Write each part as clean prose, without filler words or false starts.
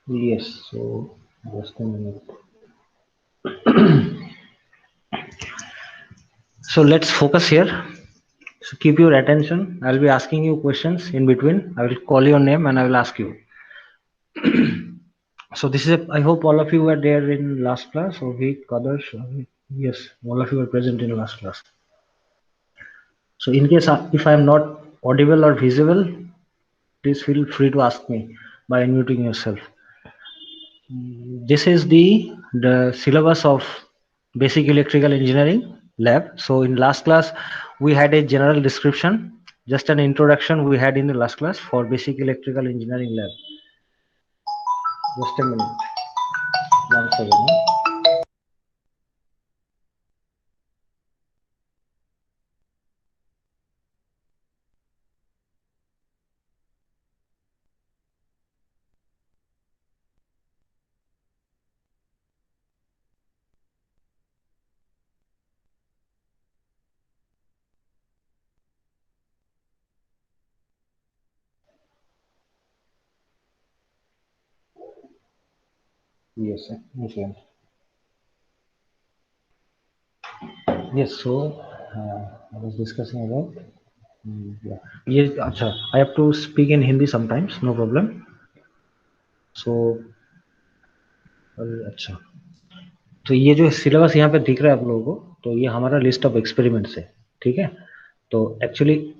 Yes, so just a minute. So let's focus here. So keep your attention. I'll be asking you questions in between. I will call your name and I will ask you. So this is I hope all of you were there in last class. Or we others. Yes, all of you were present in last class. So in case if I am not audible or visible, please feel free to ask me by unmuting yourself. This is the syllabus of basic electrical engineering lab. So in last class we had a general description, just an introduction we had in the last class for basic electrical engineering lab. Just a minute. One second. Yes, excellent. Yes, so I was discussing about yeah. Yes, अच्छा. I have to speak in Hindi sometimes, no problem. So अच्छा. तो ये जो syllabus यहाँ पे दिख रहा है आप लोगों को, तो ये हमारा लिस्ट ऑफ एक्सपेरिमेंट्स है, ठीक है? तो एक्चुअली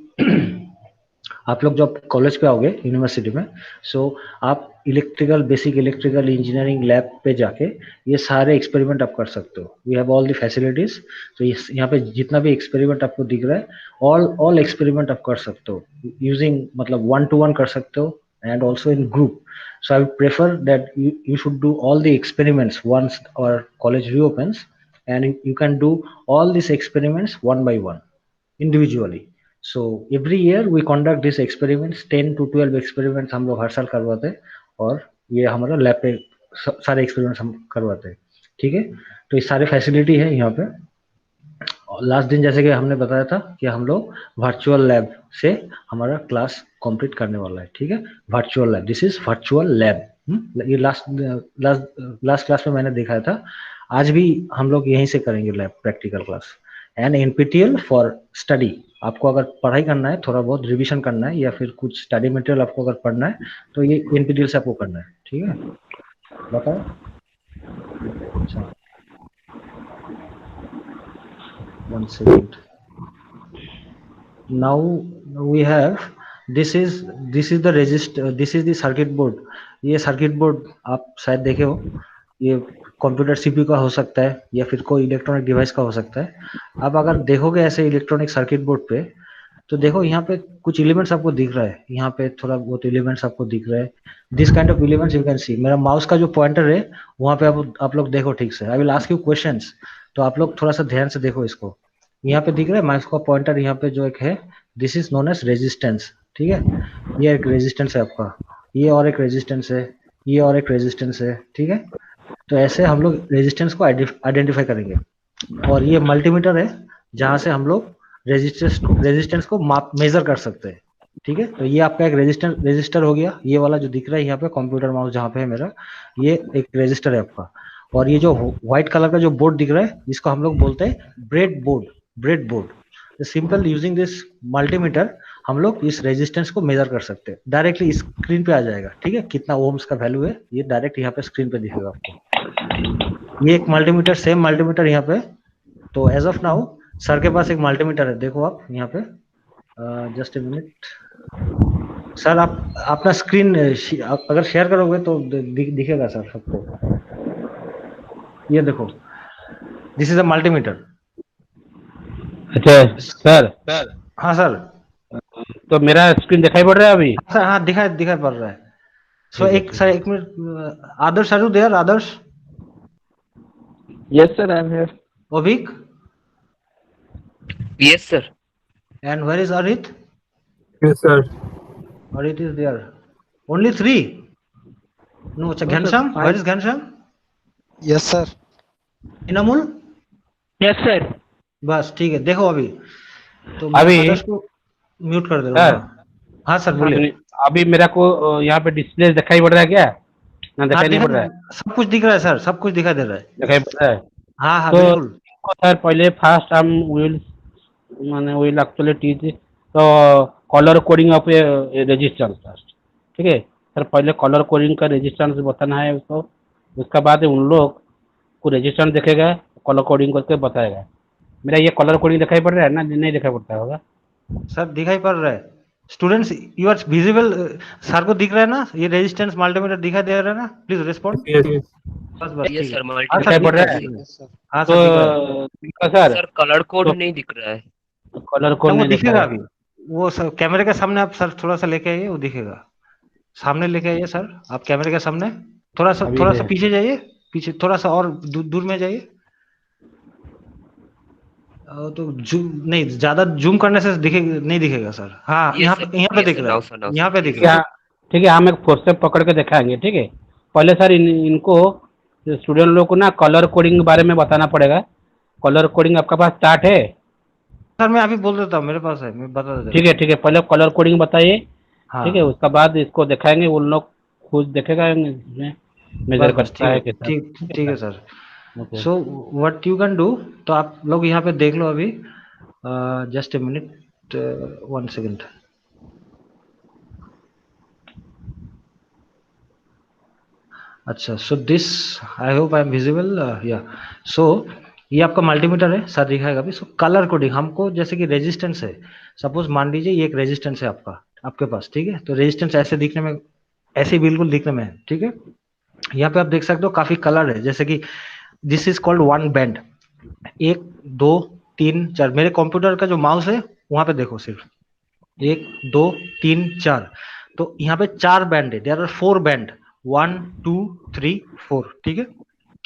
आप लोग जब कॉलेज पे आओगे यूनिवर्सिटी में, सो आप electrical basic electrical engineering lab पे जाके ये सारे एक्सपेरिमेंट आप कर सकते हो. We have all the facilities. तो यहाँ पे जितना भी एक्सपेरिमेंट आपको दिख रहा है, ऑल एक्सपेरिमेंट आप कर सकते हो यूजिंग, मतलब 1-to-1 कर सकते हो and also in group. So I would prefer that you should do all the experiments once our college reopens, and you can do all these experiments one by one individually. So every year we conduct these experiments, 10 to 12 experiments हम लोग हर साल करवाते हैं, और ये हमारा lab पे सारे एक्सपेरिमेंट्स हम करवाते हैं, ठीक है? तो ये सारे फैसिलिटी है यहाँ पे. लास्ट दिन जैसे कि हमने बताया था कि हम लोग वर्चुअल लैब से हमारा क्लास कंप्लीट करने वाला है, ठीक है? Virtual lab, this is virtual lab. ये लास्ट लास्ट लास्ट क्लास में मैंने दिखाया था. आज भी हम लोग यहीं से करेंगे lab practical class. And NPTEL for study. आपको अगर पढ़ाई करना है, थोड़ा बहुत रिवीजन करना है, या फिर कुछ स्टडी मटेरियल आपको अगर पढ़ना है, तो ये एनपीटीएल से आपको करना है, ठीक है? बताओ. अच्छा, 1 second. Now we have, this is the register, this is the circuit board. ये सर्किट बोर्ड आप शायद देखे हो. ये कंप्यूटर सीपीयू का हो सकता है या फिर कोई इलेक्ट्रॉनिक डिवाइस का हो सकता है. आप अगर देखोगे ऐसे इलेक्ट्रॉनिक सर्किट बोर्ड पे, तो देखो यहाँ पे कुछ एलिमेंट्स आपको दिख रहा है, यहाँ पे थोड़ा बहुत एलिमेंट्स आपको दिख रहा है. This kind of elements you can see. मेरा माउस का जो पॉइंटर है वहाँ पे आप लोग देखो ठीक से. I will ask you questions, तो आप लोग थोड़ा सा ध्यान से देखो इसको. यहाँ पे दिख रहा है माउस का पॉइंटर, यहाँ पे जो एक है, this is known as resistance, ठीक है? ये एक रेजिस्टेंस है आपका, ये और एक रेजिस्टेंस है, ये और एक रेजिस्टेंस है, ठीक है? तो ऐसे हम लोग रेजिस्टेंस को आइडेंटिफाई करेंगे. और ये मल्टीमीटर है जहां से हम लोग रेजिस्टेंस को माप मेजर कर सकते हैं, ठीक है? तो ये आपका एक रेजिस्टर हो गया. ये वाला जो दिख रहा है यहाँ पे कंप्यूटर माउस जहाँ पे है मेरा, ये एक रेजिस्टर है आपका. और ये जो व्हाइट कलर का जो बोर्ड दिख रहा है, इसको हम लोग बोलते हैं bread board. Bread board. Simple using this multimeter हम लोग इस रेजिस्टेंस को मेजर कर सकते हैं. डायरेक्टली स्क्रीन पे आ जाएगा, ठीक है? कितना ओम्स का वैल्यू है ये डायरेक्ट यहाँ पे स्क्रीन पे दिखेगा आपको. ये एक मल्टीमीटर, सेम मल्टीमीटर यहाँ पे. तो एज ऑफ नाउ सर के पास एक मल्टीमीटर है, देखो आप यहाँ पे. जस्ट ए मिनट सर, आप अपना स्क्रीन अगर शेयर करोगे तो दिखेगा सर सबको. ये देखो, दिस इज अ मल्टीमीटर. अच्छा सर, हाँ सर. तो मेरा स्क्रीन दिखाई पड़ रहा है अभी? सर हाँ, दिखाई पड़ रहा है. सो एक सर, एक मिनट. Adarsh, are you there? Adarsh. Yes, sir, I'm here. Ovik. Yes, sir. And where is Arit? Yes, sir. Arit is there. Only 3. No, अच्छा. Ghanshyam, where is Ghanshyam? Yes, sir. Inamul. Yes, sir. बस ठीक है. देखो अभी तो अभी आदर्श को म्यूट कर दे रहा हूँ. हाँ सर बोलिए. अभी मेरा को यहाँ पे डिस्प्ले दिखाई पड़ रहा है क्या? ना हाँ दिखाई नहीं पड़ रहा है? सब कुछ दिख रहा है सर, सब कुछ दिखाई दे रहा है। दिखाई पड़ रहा है? हाँ हाँ तो बिल्कुल। इसको सर पहले फास्ट हम विल माने विल एक्चुअली टीच तो colour coding of resistance first, ठीक है सर? पहले कलर कोडिंग का रेजिस्टेंस बताना है उसको, उसके बाद उन लोग को रेजिस्टेंस देखेगा, कलर कोडिंग करके बताएगा। मेरा ये कलर कोडिंग दिखाई पड़ रहा है ना? नहीं दिखाई पड़ता होगा? सर दिखाई पड़ रहा है। Students you are visible, sir को दिख रहा है ना ये रेजिस्टेंस मल्टीमीटर दिखाई दे रहा है ना? Please respond. Yes, yes. बस बस यस ठीक है। सर, हाँ मल्टीमीटर सर दिखाई पड़ दिख रहा रहा है, है? दिख रहा है। Yes, sir. हाँ तो सर दिख रहा है। सर सर कलर कोड तो नहीं दिख रहा है। कलर कोड हाँ वो नहीं दिखा दिखेगा है? अभी। वो सर कैमरे के सामने आप सर थोड़ा सा लेके आइए, वो दिखेगा। सामने लेके आइए सर, आप कैमरे के सामने। अभी थोड़ा दे सा पीछे जाइए, पीछे थोड़ा सा और दूर में जाइए। तो जूम नहीं, ज्यादा जूम करने से नहीं दिखेगा सर। हाँ यस सर, यहाँ पे यस दिख सर, रहा नाउ है, सर, नाउ सर, यहाँ पे ठीक दिख है ठीक रहा है, है। ठीक है, हम एक फोर्सेप पकड़ के दिखाएंगे, ठीक है? पहले सर इनको स्टूडेंट लोग को ना कलर कोडिंग के बारे में बताना पड़ेगा। कलर कोडिंग आपका पास चार्ट है? सर मैं अभी बोल देता हूँ, मेरे पास है, मैं बता देता ठीक है, हूँ। ठीक है, पहले कलर कोडिंग बताइए, ठीक है? हाँ उसके बाद इसको दिखाएंगे, उन लोग खुद देखेगा इसमें मेजर बस बस करता ठीक है, है कैसा। ठीक ठीक है ठीक है sir? Sir. Okay. So what you can do, तो आप लोग यहाँ पे देख लो अभी। Just a minute, 1 second. अच्छा so this, I hope I am visible, ya. So ये आपका मल्टीमीटर है, सर दिखाएगा अभी। सो कलर कोडिंग हमको, जैसे कि रेजिस्टेंस है, सपोज मान लीजिए ये एक रेजिस्टेंस है आपका, आपके पास, ठीक है? तो रेजिस्टेंस ऐसे दिखने में, ऐसे ही बिल्कुल दिखने में है, ठीक है? यहाँ पे आप देख सकते हो काफी कलर है, जैसे कि this is called one band. एक, दो, तीन, चार। मेरे कंप्यूटर का जो माउस है वहां पे देखो सिर्फ, एक, दो, तीन, चार। तो यहाँ पे चार बैंड है, देयर आर फोर बैंड। 1 2 3 4, ठीक है?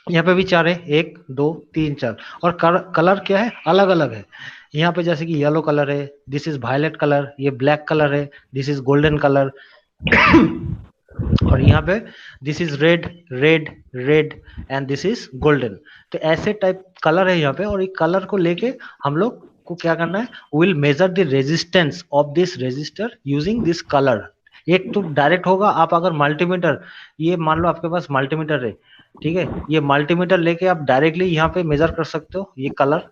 यहाँ पे भी चार है, एक, दो, तीन, चार। और कलर क्या है, अलग अलग है। यहाँ पे जैसे कि येलो कलर है, दिस इज वायलेट कलर, ये ब्लैक कलर है, दिस इज गोल्डन कलर। और यहाँ पे this is red, red, red, and this is golden. तो ऐसे टाइप कलर है यहाँ पे, और एक कलर को लेके हम लोग को क्या करना है, will measure the resistance of this resistor using this colour. एक तो डायरेक्ट होगा, आप अगर मल्टीमीटर, ये मान लो आपके पास मल्टीमीटर है, ठीक है? ये मल्टीमीटर लेके आप डायरेक्टली यहाँ पे मेजर कर सकते हो ये कलर,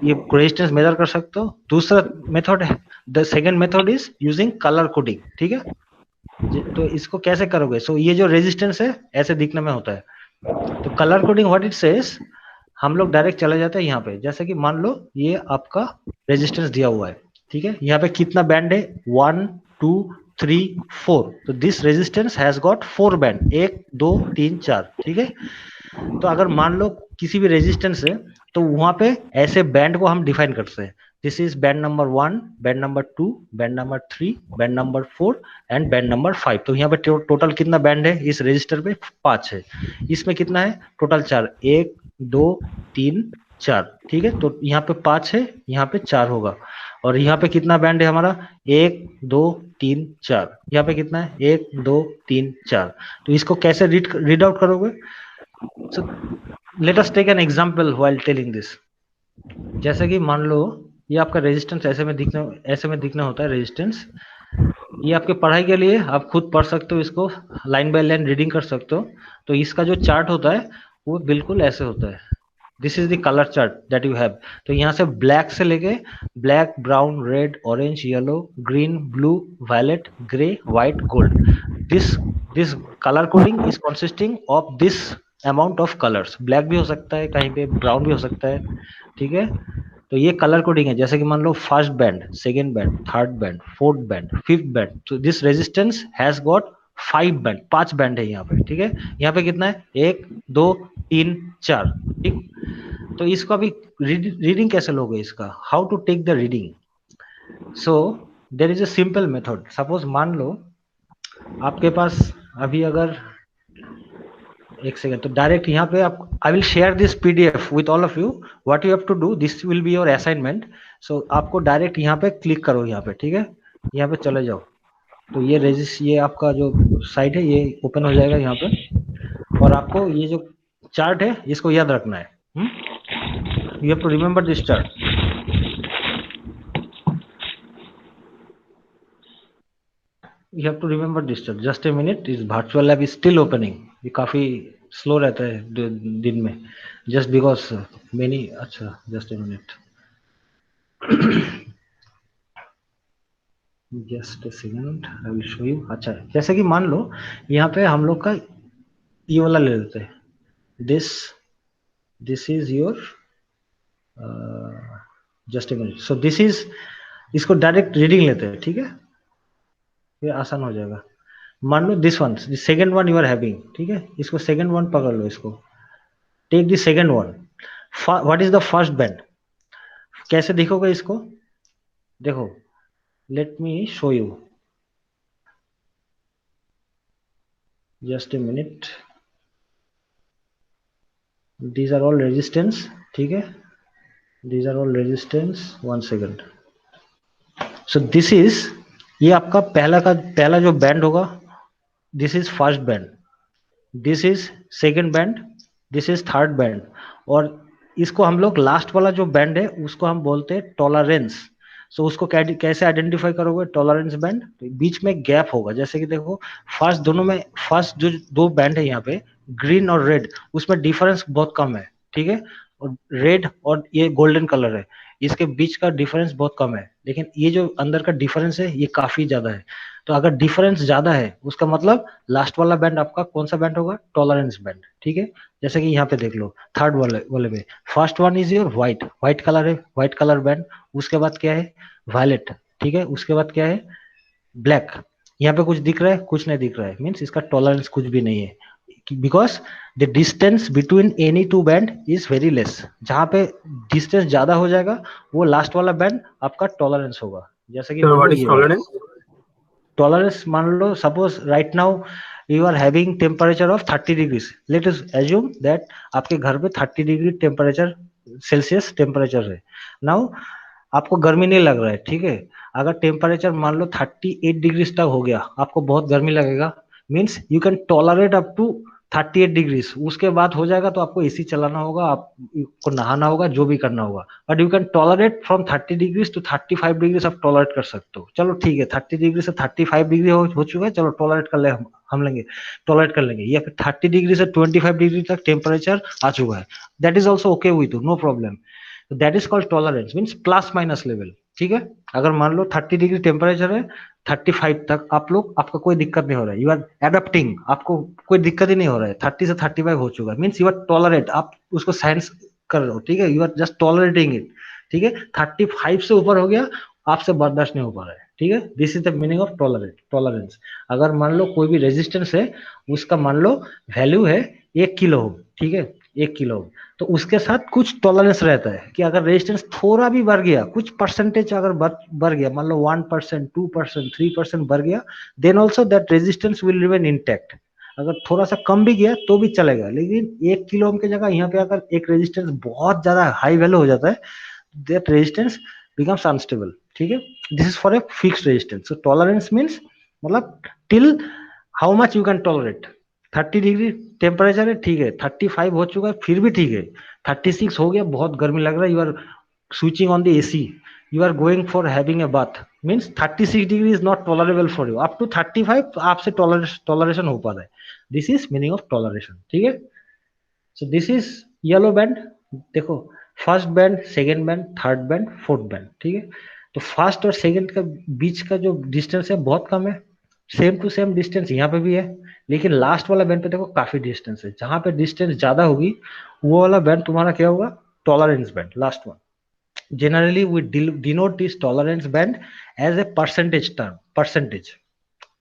ये रेजिस्टेंस मेजर कर सकते हो। दूसरा मेथड है, the second method is using colour coding, ठीक है? तो इसको कैसे करोगे? सो ये जो रेजिस्टेंस है ऐसे दिखने में होता है। तो colour coding what it says, हम लोग डायरेक्ट चले जाते हैं यहाँ पे। जैसे कि मान लो ये आपका रेजिस्टेंस दिया हुआ है, ठीक है? यहाँ पे कितना बैंड है, 1 2 3 4। तो this resistance has got 4 band, 1 2 3 4, ठीक है? तो अगर मान लो किसी भी रेजिस्टेंस है, तो वहां पे ऐसे बैंड को हम डिफाइन करते हैं। This is band number 1, band number 2, band number 3, band number 4, and band number 5। तो यहाँ पे टोटल कितना बैंड है इस रजिस्टर पे, 5 है। इसमें कितना है टोटल, 4, 1 2 3 4, ठीक है? तो यहाँ पे 5 है, यहाँ पे 4 होगा। और यहाँ पे कितना बैंड है हमारा, 1 2 3 4। यहाँ पे कितना है, 1 2 3 4। तो इसको कैसे रीड आउट करोगे? So let us take an example while telling this. जैसे कि मान लो ये आपका रेजिस्टेंस ऐसे में दिखना होता है रेजिस्टेंस। ये आपके पढ़ाई के लिए आप खुद पढ़ सकते हो, इसको लाइन बाय लाइन रीडिंग कर सकते हो। तो इसका जो चार्ट होता है वो बिल्कुल ऐसे होता है। This is the colour chart that you have. तो यहाँ से ब्लैक से लेके black, brown, red, orange, yellow, green, blue, violet, grey, white, gold. This this colour coding is consisting of this amount of colours. Black भी हो सकता है कहीं पे, ब्राउन भी हो सकता है, ठीक है? तो ये कलर कोडिंग है। जैसे कि मान लो first band, second band, third band, fourth band, fifth band. तो this resistance has got 5 band, 5 band है यहाँ पे, ठीक है? यहाँ पे कितना है, 1 2 3 4, ठीक? तो इसको अभी रीडिंग कैसे लोगे इसका, how to take the reading? So there is a simple method. Suppose मान लो आपके पास अभी अगर, एक सेकेंड, तो डायरेक्ट यहाँ पे आप, I will share this PDF with all of you. What you have to do, this will be your assignment. So आपको डायरेक्ट यहाँ पे क्लिक करो, यहाँ पे, ठीक है? यहाँ पे चले जाओ। तो ये आपका जो साइट है ये ओपन हो जाएगा यहाँ पे। और आपको ये जो चार्ट है इसको याद रखना है। You have to remember this chart. You have to remember this chart. Just a minute. This virtual lab is still opening. ये काफी स्लो रहता है दिन में, जस्ट बिकॉज मेनी। अच्छा just a minute, just a second, I will show you. अच्छा जैसे कि मान लो यहाँ पे हम लोग का ये वाला ले लेते हैं, this this is your, just a minute. So this is, इसको डायरेक्ट रीडिंग लेते हैं, ठीक है, ये आसान हो जाएगा। मान लो this one, second one you are having, ठीक है, इसको सेकंड वन पकड़ लो, इसको take the second one. What is the first band? कैसे दिखोगे इसको? देखो, let me show you, just a minute. These are all resistance, ठीक है, these are all resistance, one second. So this is, ये आपका पहला जो बैंड होगा, this is first band, this is second band, this is third band, और इसको हम लोग लास्ट वाला जो बैंड है उसको हम बोलते हैं टॉलरेंस। सो उसको कैसे आइडेंटिफाई करोगे? टॉलरेंस बैंड, तो बीच में गैप होगा, जैसे कि देखो फर्स्ट दोनों में, फर्स्ट जो दो बैंड है यहाँ पे, ग्रीन और रेड, उसमें डिफरेंस बहुत कम है, ठीक है, और रेड और ये गोल्डन कलर है, इसके बीच का डिफरेंस बहुत कम है, लेकिन ये जो अंदर का डिफरेंस है ये काफी ज्यादा है। तो अगर डिफरेंस ज्यादा है उसका मतलब लास्ट वाला बैंड आपका कौन सा बैंड होगा? टॉलरेंस बैंड, ठीक है। जैसे कि यहाँ पे देख लो थर्ड वाले वाले में, first one is your white, white colour है, व्हाइट कलर बैंड। उसके बाद क्या है? वायलेट, ठीक है। उसके बाद क्या है? ब्लैक। यहाँ पे कुछ दिख रहा है? कुछ नहीं दिख रहा है, मीन्स इसका टॉलरेंस कुछ भी नहीं है, because the distance between any two band is very less. जहाँ पे डिस्टेंस ज्यादा हो जाएगा वो लास्ट वाला बैंड आपका टॉलरेंस होगा। जैसे कि Sir, मान लो what is ये वाला tolerance? टॉलरेंस, मान लो suppose right now you are having temperature of 30 degree, let us assume that आपके घर पे 30 डिग्री टेम्परेचर, सेल्सियस टेम्परेचर है। नाउ आपको गर्मी नहीं लग रहा है, ठीक है। अगर टेम्परेचर मान लो 38 डिग्री तक हो गया, आपको बहुत गर्मी लगेगा, means you can tolerate up to 38 degree. उसके बाद हो जाएगा तो आपको एसी चलाना होगा, आपको नहाना होगा, जो भी करना होगा, but you can tolerate from 30 degree to 35 degree, आप टॉलरेट कर सकते हो। चलो ठीक है, 30 डिग्री से 35 डिग्री हो चुका है, चलो टॉलरेट कर ले, हम लेंगे, टॉलरेट कर लेंगे। या फिर 30 डिग्री से 25 डिग्री तक टेम्परेचर आ चुका है, that is also okay with you, no problem. That is called tolerance, means plus minus level, ठीक है। अगर मान लो 30 डिग्री टेम्परेचर है, 35 तक आप लोग, आपका कोई दिक्कत नहीं हो रहा है, यू आर एडेप्टिंग, आपको कोई दिक्कत ही नहीं हो रहा है, 30 से 35 हो चुका है, मीन्स यू आर टॉलरेट, आप उसको साइंस कर रहे हो, ठीक है, you are just tolerating it, ठीक है। 35 से ऊपर हो गया, आपसे बर्दाश्त नहीं हो पा रहा है, ठीक है। This is the meaning of tolerance. अगर मान लो कोई भी रेजिस्टेंस है, उसका मान लो वैल्यू है 1 किलो ओम, ठीक है, 1 किलो ओम, तो उसके साथ कुछ टॉलरेंस रहता है कि अगर रेजिस्टेंस थोड़ा भी बढ़ गया, कुछ परसेंटेज अगर बढ़ गया, मान लो 1%, 2%, 3% बढ़ गया, then also that resistance will remain intact. अगर थोड़ा सा कम भी गया तो भी चलेगा, लेकिन 1 किलो ओम की जगह यहाँ पे अगर एक रेजिस्टेंस बहुत ज्यादा हाई वैल्यू हो जाता है, दैट रेजिस्टेंस बिकम्स अनस्टेबल, ठीक है। This is for a fixed resistance. So tolerance means मतलब till how much you can tolerate. 30 degree temperature है, ठीक है, 35 हो चुका है फिर भी ठीक है, 36 हो गया, बहुत गर्मी लग रहा है, you are switching on the AC, you are going for having a bath, means 36 degree is not tolerable for you, up to 35 आपसे टॉलरेशन हो पा रहा है। This is meaning of toleration, ठीक है। So this is yellow band. देखो, first band, second band, third band, fourth band, ठीक है। तो फर्स्ट और सेकेंड का बीच का जो डिस्टेंस है बहुत कम है, सेम टू सेम डिस्टेंस यहाँ पे भी है, लेकिन लास्ट वाला बैंड पे देखो काफी डिस्टेंस है, जहां पे डिस्टेंस ज्यादा होगी वो वाला बैंड तुम्हारा क्या होगा? Tolerance band, last one. Generally, we denote this tolerance band as a percentage term, percentage,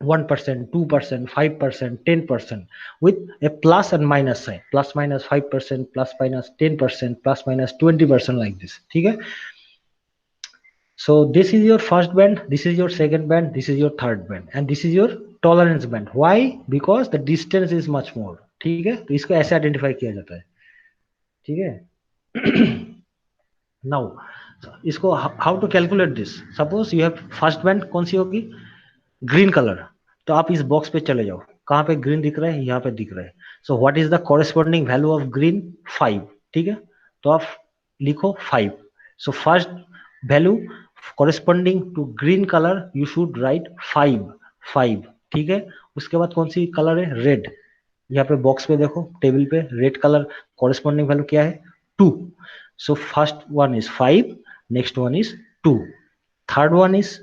1%, 2%, 5%, 10%, with a plus and minus sign, plus minus 5%, plus minus 10%, plus minus 20%, like this, ठीक है। So this is your first band, this is your second band, this is your third band, and this is your tolerance band. Why? Because the distance is much more, ठीक है। तो इसको ऐसे identify किया जाता है, ठीक है। नाउ इसको how to calculate this? Suppose you have first band कौन सी होगी? Green colour. तो आप इस बॉक्स पे चले जाओ, कहाँ पे ग्रीन दिख रहा है? यहाँ पे दिख रहा है। So what is the corresponding value of green? 5, ठीक है। तो आप लिखो 5। So first value corresponding to green colour you should write 5, 5, ठीक है। उसके बाद कौन सी कलर है? रेड। यहाँ पे बॉक्स पे देखो, टेबल पे रेड कलर कॉरेस्पॉन्डिंग वैल्यू क्या है 2. So first one is 5, next one is 2, third one is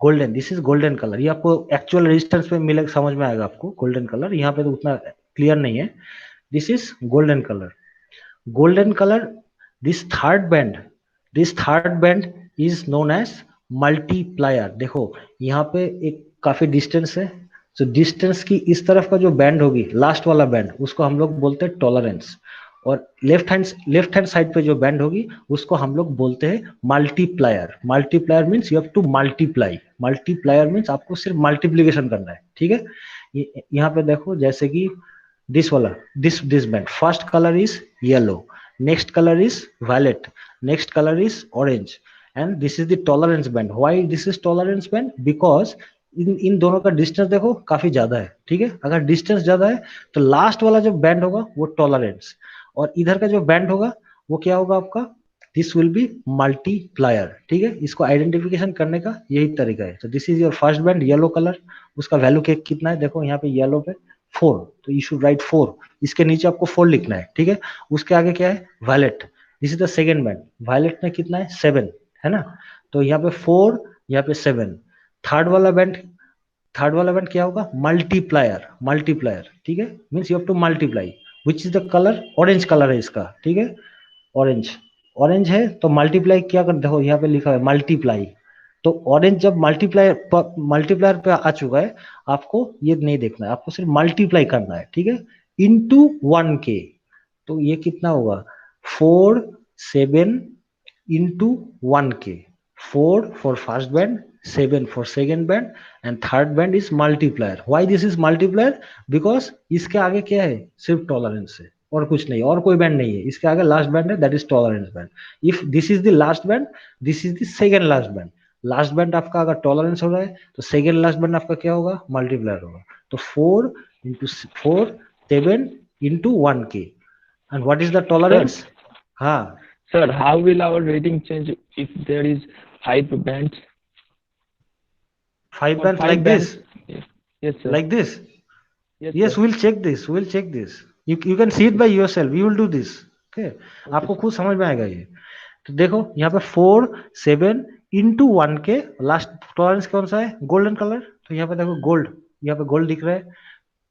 golden, this is golden colour. ये आपको एक्चुअल रेजिस्टेंस पे मिलेगा, समझ में आएगा आपको. गोल्डन कलर यहाँ पे तो उतना क्लियर नहीं है. This is golden colour. Golden colour, this third band is known as multiplier. देखो यहाँ पे एक काफी डिस्टेंस है. तो डिस्टेंस की इस तरफ का जो बैंड होगी, लास्ट वाला बैंड, उसको हम लोग बोलते हैं टॉलरेंस. और लेफ्ट हैंड साइड पे जो बैंड होगी उसको हम लोग बोलते हैं multiplier. Multiplier means you have to multiply. Multiplier means आपको सिर्फ मल्टीप्लीकेशन करना है. ठीक है. यहाँ पे देखो, जैसे कि this वाला, this band, first color is yellow, next color is violet, next color is orange, and this is the tolerance band. Why this is tolerance band? Because इन दोनों का डिस्टेंस देखो काफी ज्यादा है. ठीक है. अगर डिस्टेंस ज्यादा है तो लास्ट वाला जो बैंड होगा वो टॉलरेंस, और इधर का जो बैंड होगा वो क्या होगा आपका, दिस विल बी मल्टीप्लायर. ठीक है. इसको आइडेंटिफिकेशन करने का यही तरीका है. तो this is your first band, yellow colour. उसका वैल्यू कितना है, देखो यहाँ पे येलो पे 4, तो यू शुड राइट 4. इसके नीचे आपको 4 लिखना है. ठीक है. उसके आगे क्या है, violet. This is the second band. Violet में कितना है, 7 है ना. तो यहाँ पे 4, यहाँ पे 7. थर्ड वाला बैंड क्या होगा, मल्टीप्लायर. मल्टीप्लायर. ठीक है. Means you have to multiply. Which is the colour, orange colour है इसका. ठीक है. ऑरेंज, ऑरेंज है तो मल्टीप्लाई क्या कर, देखो यहाँ पे लिखा है मल्टीप्लाई. तो ऑरेंज जब मल्टीप्लायर पे आ चुका है, आपको ये नहीं देखना है, आपको सिर्फ मल्टीप्लाई करना है. ठीक है. Into 1k. तो ये कितना होगा, 4 7 into 1k. 4 for first band, 7 for second band, and third band is multiplier. Why this is multiplier? Because इसके आगे क्या है, सिर्फ टॉलरेंस है और कुछ नहीं, और कोई बैंड नहीं है. इसके आगे लास्ट बैंड है, that is tolerance band. If this is the last band, this is the second last band. Last band आपका अगर टॉलरेंस हो रहा है तो सेकेंड लास्ट बैंड आपका क्या होगा, मल्टीप्लायर होगा. तो 4 into 4 7 into 1k. and what is the tolerance? हाँ. Sir, how will our rating change if there is 5 bands? 5 Or bands 5 like bands? this, Yes, yes, sir. like this. Yes, Yes, sir. we'll check this. We'll check this. You can see it by yourself. We will do this. Okay. आपको खुद समझ में आएगा ये. तो देखो यहाँ पे 4 7 into 1k. लास्ट टॉलरेंस कौन सा है, गोल्डन कलर. तो यहाँ पे देखो गोल्ड, यहाँ पे गोल्ड दिख रहा है.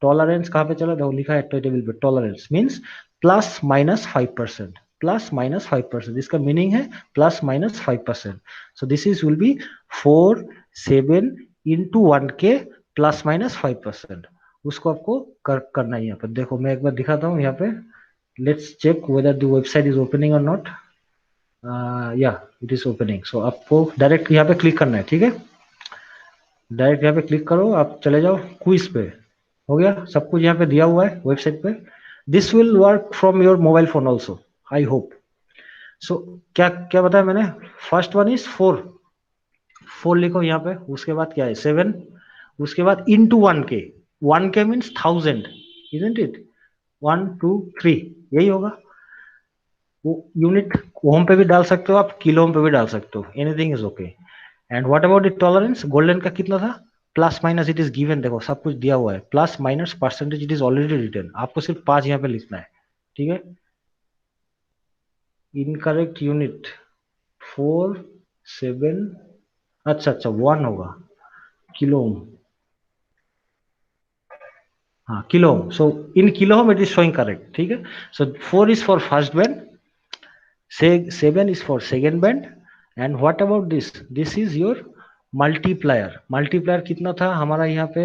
टॉलरेंस कहाँ पे चला, देखो लिखा है टेबल पे. Tolerance means plus minus 5%. Plus minus 5%. इसका मीनिंग है plus minus 5%. So this is will be 4 7 into 1k plus minus 5%. उसको आपको करना है. यहाँ पे देखो, मैं एक बार दिखाता हूँ यहाँ पे. Let's check whether the website is opening और नॉट. या इट इज ओपनिंग. सो आपको डायरेक्ट यहाँ पे क्लिक करना है. ठीक है. डायरेक्ट यहाँ पे क्लिक करो, आप चले जाओ क्विज पे. हो गया, सब कुछ यहाँ पे दिया हुआ है वेबसाइट पे. This will work from your mobile phone also, I hope. So क्या क्या बताया मैंने, फर्स्ट वन इज 4 लिखो यहाँ पे. उसके बाद क्या है, 7. उसके बाद into 1k. 1k means 1000, isn't it. 1 2 3 यही होगा. वो यूनिट ओम पे भी डाल सकते हो आप, किलो पे भी डाल सकते हो, anything is okay. And what about the tolerance, golden का कितना था, plus minus it is given. देखो सब कुछ दिया हुआ है. Plus minus percentage it is already written. आपको सिर्फ 5 यहाँ पे लिखना है. ठीक है. इनकरेक्ट यूनिट 4 7, अच्छा 1 होगा, किलो ओम. हाँ, kilo ohm. So in kilo ohm it is showing correct. ठीक है. सो 4 is for first band, 7 is for second band. and what about this, this is your multiplier. Multiplier कितना था हमारा यहाँ पे,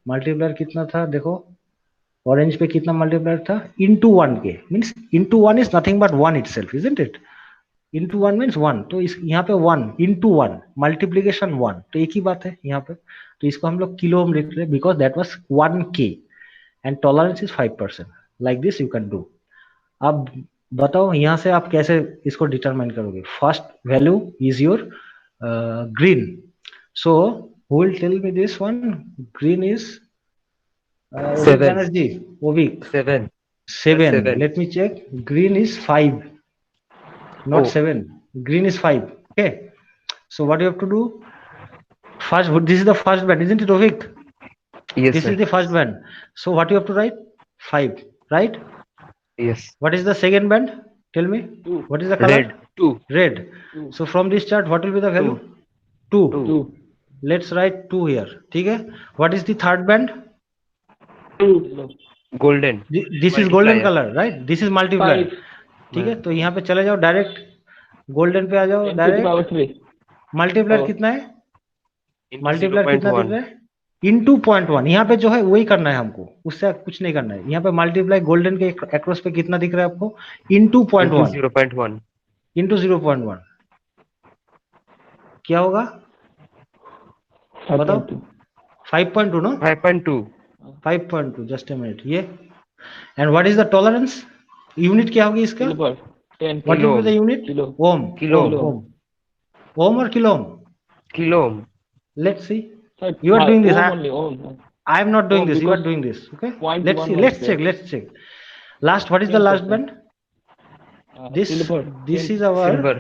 मल्टीप्लायर कितना था देखो, ऑरेंज पे कितना मल्टीप्लायर था, into 1k. Means into 1 is nothing but 1 itself, isn't it. Into 1 means 1. तो इस यहाँ पे 1 इंटू 1 मल्टीप्लीकेशन 1, तो एक ही बात है यहाँ पे. तो इसको हम लोग किलो में लिख रहे हैं because that was 1k and tolerance is 5%. Like this you can do. अब बताओ यहाँ से आप कैसे इसको डिटरमाइन करोगे. First value is your green. So who will tell me this one, green is 7. Energy ओविक 7. 7. 7. Let me check. Green is 5, not Oh. 7. Green is 5. Okay. So what you have to do? First, this is the first band, isn't it, Ovik? Yes, This sir. is the first band. So what you have to write? 5, right? Yes. What is the second band? Tell me. Two. What is the color? Red. 2. Red. Two. So from this chart, what will be the value? 2. 2. 2. Let's write 2 here. ठीक है? What is the third band? Yellow. Golden. This is golden Multiplier. color, right? This is multiplier. 5. ठीक है? तो यहाँ पे चले जाओ direct, golden पे आ जाओ 10 to the power direct. 3. Multiplier Oh. कितना है? Into मल्टीप्लायर कितना दिख 0.1. रहा है? इंटू 0.1. यहाँ पे जो है वही करना है हमको, उससे कुछ नहीं करना है. यहाँ पे मल्टीप्लाई गोल्डन के अक्रॉस पे कितना दिख रहा है आपको? Into Into 0.1. 0.1. इंटू 0.1 क्या होगा? बताओ. 5.2. 5.2 नो? 5.2. 5.2. Just a minute. ये and what is the tolerance? Unit क्या होगी इसका? Silver. 10 what kilo. Will be the unit? Kilo. Ohm. Kilo. Ohm. Ohm और kilo ohm? Kilo. Let's see. Sir, You are doing this. Ohm only. Ohm. I am not doing Ohm this. You are because doing this. Okay. 0.1 Let's see. was Let's there. check. Let's check. Last. What is the last 10%. band? This. Silver. This 10. is our Silver.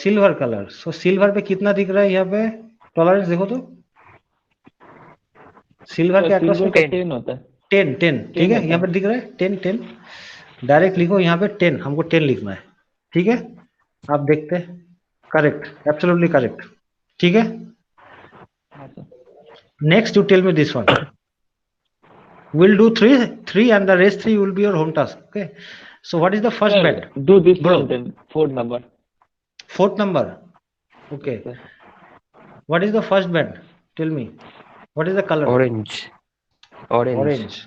Silver colour. So silver पे कितना दिख रहा है यहाँ पे? Tolerance देखो तो. Silver के अक्रॉस Silver में का 10 होता है. 10. 10. ठीक है. होता यहाँ पे दिख रहा है 10. 10. डायरेक्ट लिखो यहाँ पे 10. हमको 10 लिखना है. ठीक है. आप देखते हैं. करेक्ट. Absolutely correct. ठीक है. हाँ sir. Next, you tell me this one. We'll do three, and the rest 3 will be your home task. Okay. So what is the first Sir, band? do this Bro. one then. 4th number. 4th number. Okay. Sir. What is the first band? Tell me. What is the color? Orange. Orange. Orange.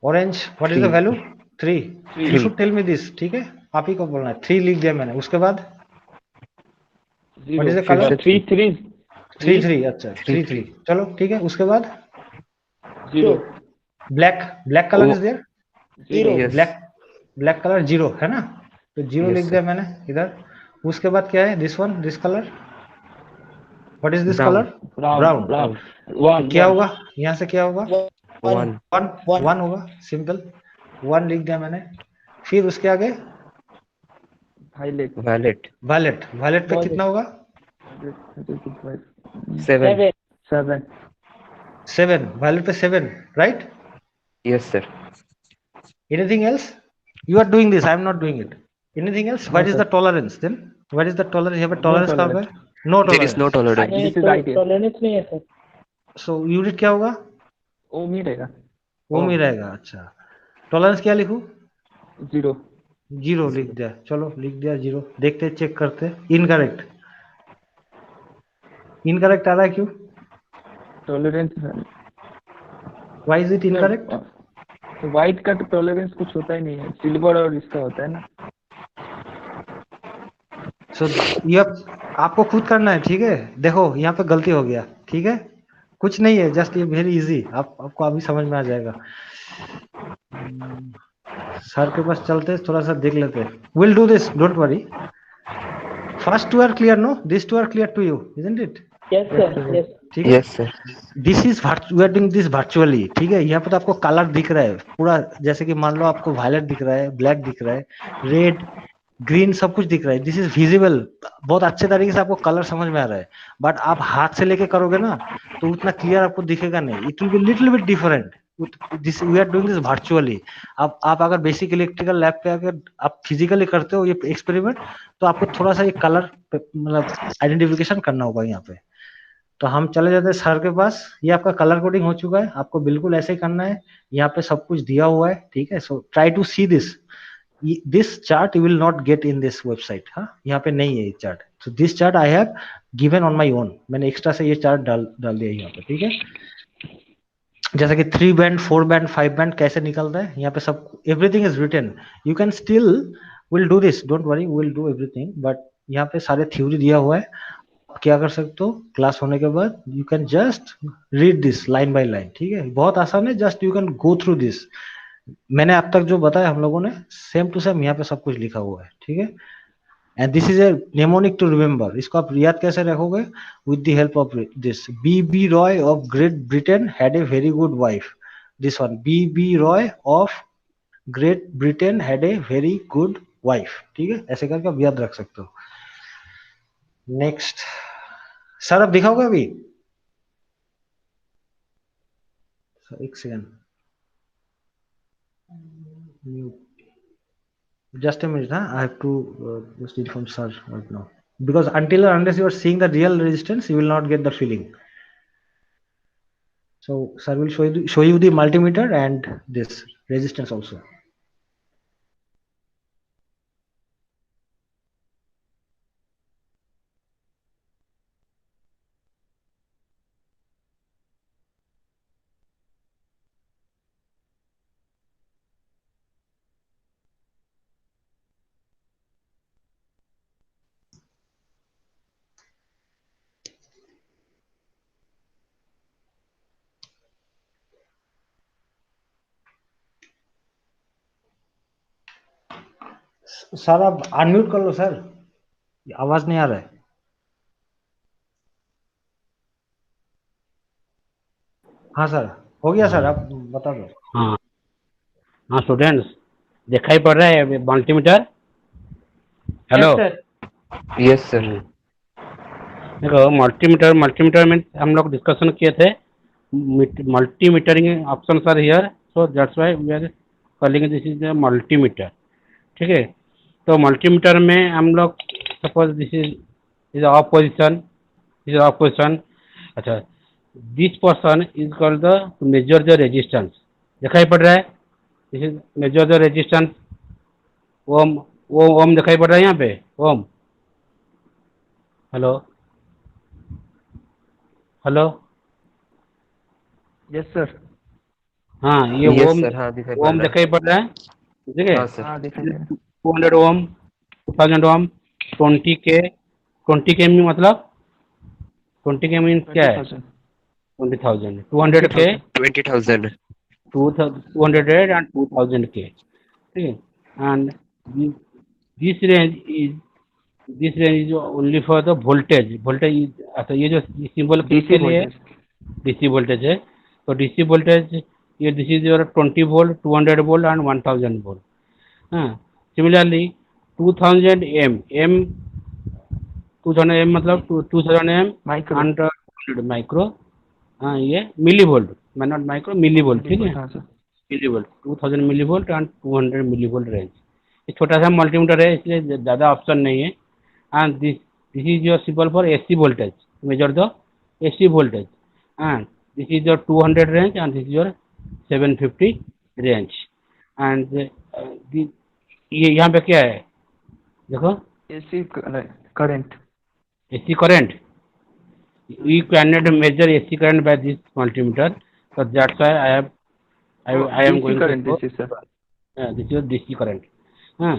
Orange. What is the Three. value? 3. You 3. should tell me this. ठीक है. आप ही को बोलना है. 3 लिख दिया मैंने. उसके बाद 0. What is the color? 3 3. 3. अच्छा. 3. चलो ठीक है. उसके बाद 0. black. Black color Oh. is there. 0. Yes. Black colour 0 है ना? तो 0 Yes, लिख दिया मैंने इधर. उसके बाद क्या है? This one. This colour. What is this Brown. Colour? Brown. Brown. 1. क्या होगा? यहाँ से क्या होगा? 1. 1 होगा. सिंपल. 1 लिख दिया मैंने. फिर उसके आगे Violet. Violet. वायलेट. वायलेट पे कितना होगा? 7. 7. 7. वायलेट पे 7. Right. Yes, sir. Anything else? You are doing this. I am not doing it. Anything else? What is sir. The tolerance then? What is the tolerance? यहाँ पे tolerance कहाँ पे? No There is no tolerance. tolerance. This is right here. Tolerance नहीं है sir. So unit क्या होगा? ओम ही रहेगा. ओम ही रहेगा. अच्छा. टॉलरेंस क्या लिखूं? 0. 0 लिख दिया. चलो लिख दिया 0. देखते चेक करते. इनकरेक्ट. इनकरेक्ट आ रहा है क्यों? Tolerance. Why is it incorrect? White का तो टॉलरेंस कुछ होता ही नहीं है. सिल्वर और इसका होता है ना. सो ये आपको खुद करना है. ठीक है. देखो यहाँ पे गलती हो गया. ठीक है. कुछ नहीं है. जस्ट ये वेरी इजी. आपको अभी समझ में आ जाएगा. सर के पास चलते थोड़ा सा देख लेते. Will do this. Don't worry. First 2 are clear. No, this 2 are clear to you, isn't it? Yes sir. Yes. ठीक है. Yes, sir. This is we are doing this virtually. ठीक है. यहाँ पे तो आपको कलर दिख रहा है पूरा. जैसे कि मान लो आपको वायलेट दिख रहा है, ब्लैक दिख रहा है, रेड, ग्रीन, सब कुछ दिख रहा है. This is visible. बहुत अच्छे तरीके से आपको कलर समझ में आ रहा है. बट आप हाथ से लेके करोगे ना तो उतना क्लियर आपको दिखेगा नहीं. It will be little bit different. This we are doing this virtually. आप अगर बेसिक इलेक्ट्रिकल लैब पे अगर आप फिजिकली करते हो ये एक्सपेरिमेंट, तो आपको थोड़ा सा ये कलर मतलब आइडेंटिफिकेशन करना होगा यहाँ पे. तो हम चले जाते हैं सर के पास. ये आपका कलर कोडिंग हो चुका है. आपको बिल्कुल ऐसे ही करना है. यहाँ पे सब कुछ दिया हुआ है. ठीक है. So try to see this chart. You will not get in this website. हाँ, यहाँ पे नहीं है ये chart. So this chart I have given on my own. मैंने एक्स्ट्रा से ये चार्ट डाल दिया यहाँ पे. ठीक है. जैसे कि 3 बैंड, 4 बैंड, 5 बैंड कैसे निकलता है यहाँ पे सब. Everything is written. You can still will do this. Don't worry, will do everything. But यहाँ पे सारे थ्योरी दिया हुआ है. क्या कर सकते हो क्लास होने के बाद? You can just read this line by line. ठीक है. बहुत आसान है. Just you can go through this. मैंने अब तक जो बताया हम लोगों ने सेम टू सेम यहाँ पे सब कुछ लिखा हुआ है. ठीक है. And this is a mnemonic to remember. इसको आप याद कैसे रखोगे? With the help of this. B Roy of Great Britain had a very good wife. This one. B Roy of Great Britain had a very good wife. ठीक है. ऐसे करके आप याद रख सकते हो. नेक्स्ट. सर आप दिखाओगे अभी? एक second, just a minute, huh? I have to just inform sir right now, because until or unless you are seeing the real resistance you will not get the feeling. So sir will show you the multimeter and this resistance also. Sir आप unmute कर लो sir, आवाज नहीं आ रहा है। हाँ sir, हो गया sir, हाँ आप बता दो। हाँ हाँ स्टूडेंट्स, दिखाई पड़ रहा है multimeter? Hello. Yes sir. Yes, sir. देखो मल्टीमीटर, मल्टीमीटर में हम लोग डिस्कशन किए थे, multimetering options are here, so that's why we are calling this is the multimeter. ठीक है, तो मल्टीमीटर में हम लोग suppose this is off position, this is off position. अच्छा, this person is called the measure the resistance. दिखाई पड़ रहा है, this is measure the resistance. Ohm, वो ओम दिखाई पड़ रहा है यहाँ पे, ohm. Hello hello. Yes sir. हाँ, ये Yes, ओम, sir. हाँ दिखाई पड़ ओम रहा है। दिखाई पड़ रहा है, ठीक है। हाँ सर। हाँ दिखाई दे रहा है। 200 ओम, 2000 ओम, 20 के, 20 के में मतलब 20 के मीन्स क्या है? 20,000। 20,000, 200 के, 20,000. 200 एंड 2000 के, ठीक है। And this range is, this range is only for the voltage, voltage. अच्छा, ये जो सिंबल डीसी किसके लिए है? वोल्टेज। डीसी वोल्टेज है। तो डीसी वोल्टेज, ये this is your 20 volt, 200 volt and 1000 volt. हाँ, सिमिलरली 2000 एम, एम 2000 एम मतलब 2000 एम माइक्रो। And 200 micro. हाँ, ये मिली वोल्ट, मैं नॉट माइक्रो, मिली वोल्ट, ठीक है। हाँ sir. Millivolt, 2000 millivolt and 200 millivolt range. ये छोटा सा मल्टीमीटर है, इसलिए ज़्यादा ऑप्शन नहीं है। And this is your symbol for AC voltage, measure the AC voltage. And this is your 200 range and this is your 750 range. And ये यहाँ पे क्या है देखो, AC current. AC current. We cannot measure AC current by this multimeter, so that's why I am DC going to current show, this is sir. this is DC current, हाँ,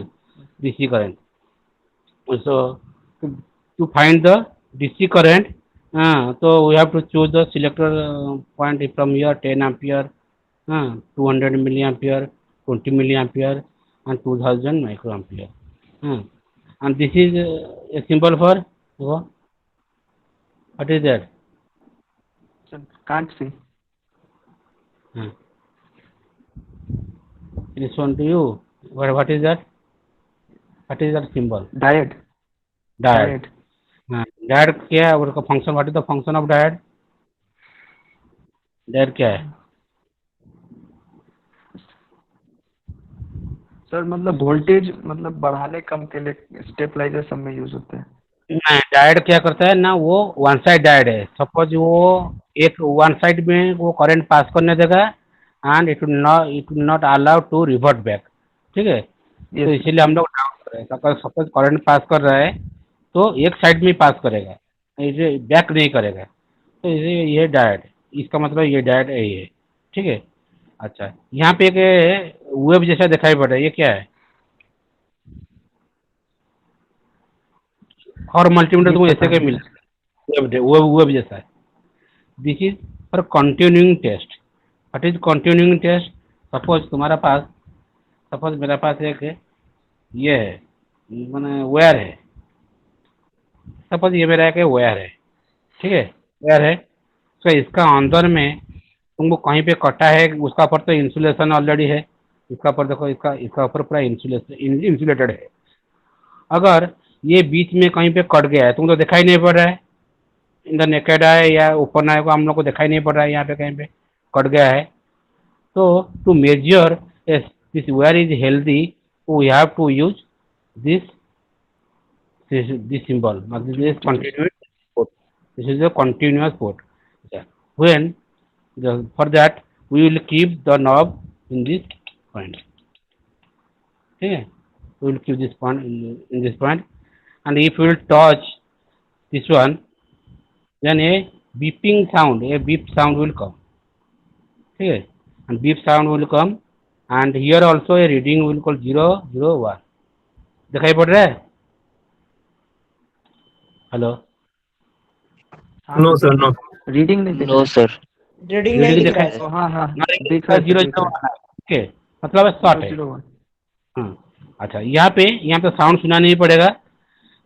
DC current। So to find the DC current, so we have to choose the selector point from here, 10 ampere, 200 milliampere, 20 milliampere and 2000 microampere, and this is a symbol for what is that? Can't see. Hmm. This one to you. What is that? What is that symbol? Diode. Diode. Diode क्या है? उसका function, what is the function of diode? Diode क्या है? Sir मतलब voltage मतलब बढ़ाने कम के लिए स्टेबलाइजर सब में यूज होते हैं। नहीं, डायोड क्या करता है ना, वो वन साइड डायोड है। सपोज वो एक वन साइड में वो करंट पास करने देगा and it will not allow to revert back, ठीक है। तो यस इसीलिए हम लोग डाउट कर रहे हैं, सपोज करंट पास कर रहा है तो एक साइड में पास करेगा, इसे बैक नहीं करेगा। तो इसे ये डायोड, इसका मतलब ये डायोड है, ये, ठीक है। अच्छा, यहाँ पे एक वेव जैसा दिखाई पड़ रहा है, ये क्या है? और मल्टीमीटर ये तुमको पता ऐसे क्या नहीं मिला? सर। वेव जैसा है। This is for continuing test. What is continuing test? Suppose तुम्हारा पास, सपोज मेरा पास एक ये है, मैंने वायर है, सपोज ये मेरा एक वायर है, ठीक है, वायर है। तो इसका अंदर में तुमको कहीं पे कटा है, उसका ऊपर तो इंसुलेशन ऑलरेडी है, इसका ऊपर देखो, इसका इसका ऊपर पूरा इंसुलेटेड है। अगर ये बीच में कहीं पे कट गया है, तुमको तो दिखाई नहीं पड़ रहा है, इन द नेकेड आई या ऊपर ना को हम लोग को दिखाई नहीं पड़ रहा है, यहाँ पे कहीं पे कट गया है। So to measure if this wire is healthy, we have to use this this symbol. This continuous port. This is a continuous port. Yeah. When for that we will keep the knob in this point. Okay, we will keep this point in this point, and if we will touch this one, then a beep sound will come. Okay, and beep sound will come, and here also a reading will call 001. दिखाई पड़ रहा है? Hello, हाँ No, sir sir, दिख रहा no. है, reading नहीं दिख रहा No, है। sir. रीडिंग नहीं रीडिंग दिख रहा दिखाई है ओ हाँ हाँ दिख रहा नहीं, है, जीरो दिख जीरो रहा है। ओके, मतलब शॉर्ट है। 001। हाँ, अच्छा, यहाँ पे साउंड सुना नहीं पड़ेगा।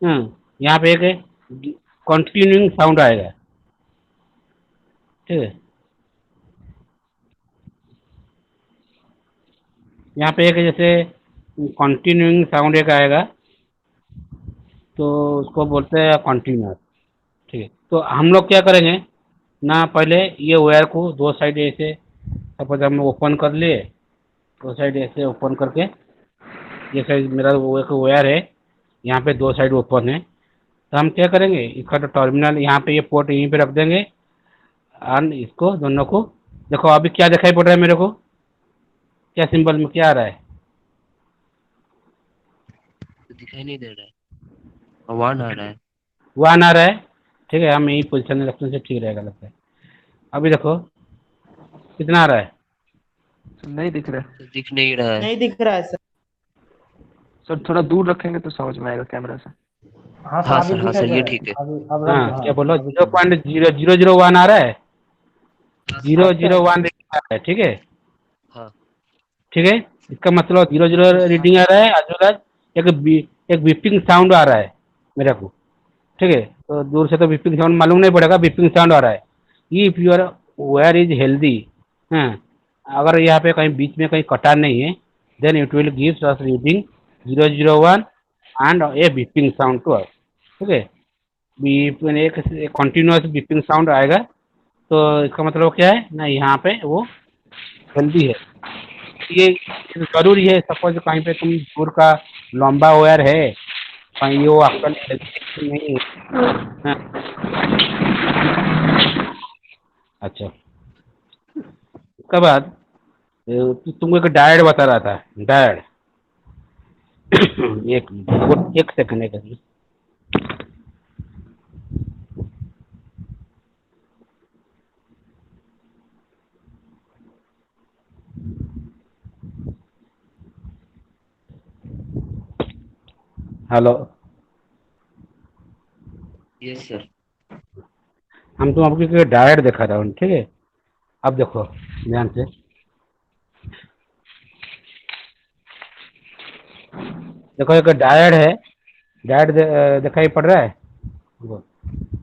यहाँ पे एक कंटिन्यूइंग साउंड आएगा, ठीक है। यहाँ पे एक जैसे कंटिन्यूइंग साउंड एक आएगा, तो उसको बोलते हैं कंटिन्यूअस, ठीक है। तो हम लोग क्या करेंगे ना, पहले ये वायर को दो साइड ऐसे सपोज हम ओपन कर लिए, दो साइड ऐसे ओपन करके, ये साइड मेरा वो एक वायर है, यहाँ पे दो साइड ओपन है, तो हम क्या करेंगे, इसका तो टर्मिनल यहाँ पे, ये पोर्ट यहीं पे रख देंगे, और इसको दोनों को देखो। अभी क्या दिखाई पड़ रहा है मेरे को, क्या सिंबल में क्या आ रहा है? तो दिखाई नहीं दे रहा है, वन आ रहा है। वन आ रहा है, ठीक है। हम यही पोजिशन में रखने से ठीक रहेगा लगता है। अभी देखो कितना आ रहा है, नहीं दिख रहा है तो दिख नहीं रहा है। नहीं दिख रहा है सर। सर, थोड़ा दूर रखेंगे तो समझ में आएगा कैमरा से। हाँ हाँ अभी सर, हाँ दिखा सर, क्या ये है? ठीक है। अब रख हाँ दो, क्या बोलो, अभी 0.0001 आ रहा है, हाँ सर। 001 आ रहा है, ठीक है। हाँ ठीक है, इसका मतलब 00 रीडिंग आ रहा है, as well as एक बीपिंग साउंड आ रहा है मेरे को, ठीक है। तो दूर से तो बीपिंग साउंड मालूम नहीं पड़ेगा, बीपिंग साउंड आ रहा है। If your wire is healthy, हाँ, अगर यहाँ पे कहीं बीच में कहीं कटा नहीं है, then it will gives us reading 001 and a beeping sound to us, ठीक है। बीप एक कंटिन्यूअस बीपिंग साउंड आएगा, तो इसका मतलब क्या है ना, यहाँ पे वो हेल्दी है। ये जरूरी है, सपोज कहीं पे तुम दूर का लंबा वायर है, कहीं ये वो आपका हेल्दी नहीं है, हाँ। अच्छा, उसके बाद तुमको एक डायड बता रहा था, डायड। एक सेकंड, एक सेकंड। Hello, yes sir. हम तुम आपको एक डायड दिखा रहा हूँ, ठीक है। अब देखो ध्यान से, देखो एक डायड है, डायड दिखाई पड़ रहा है।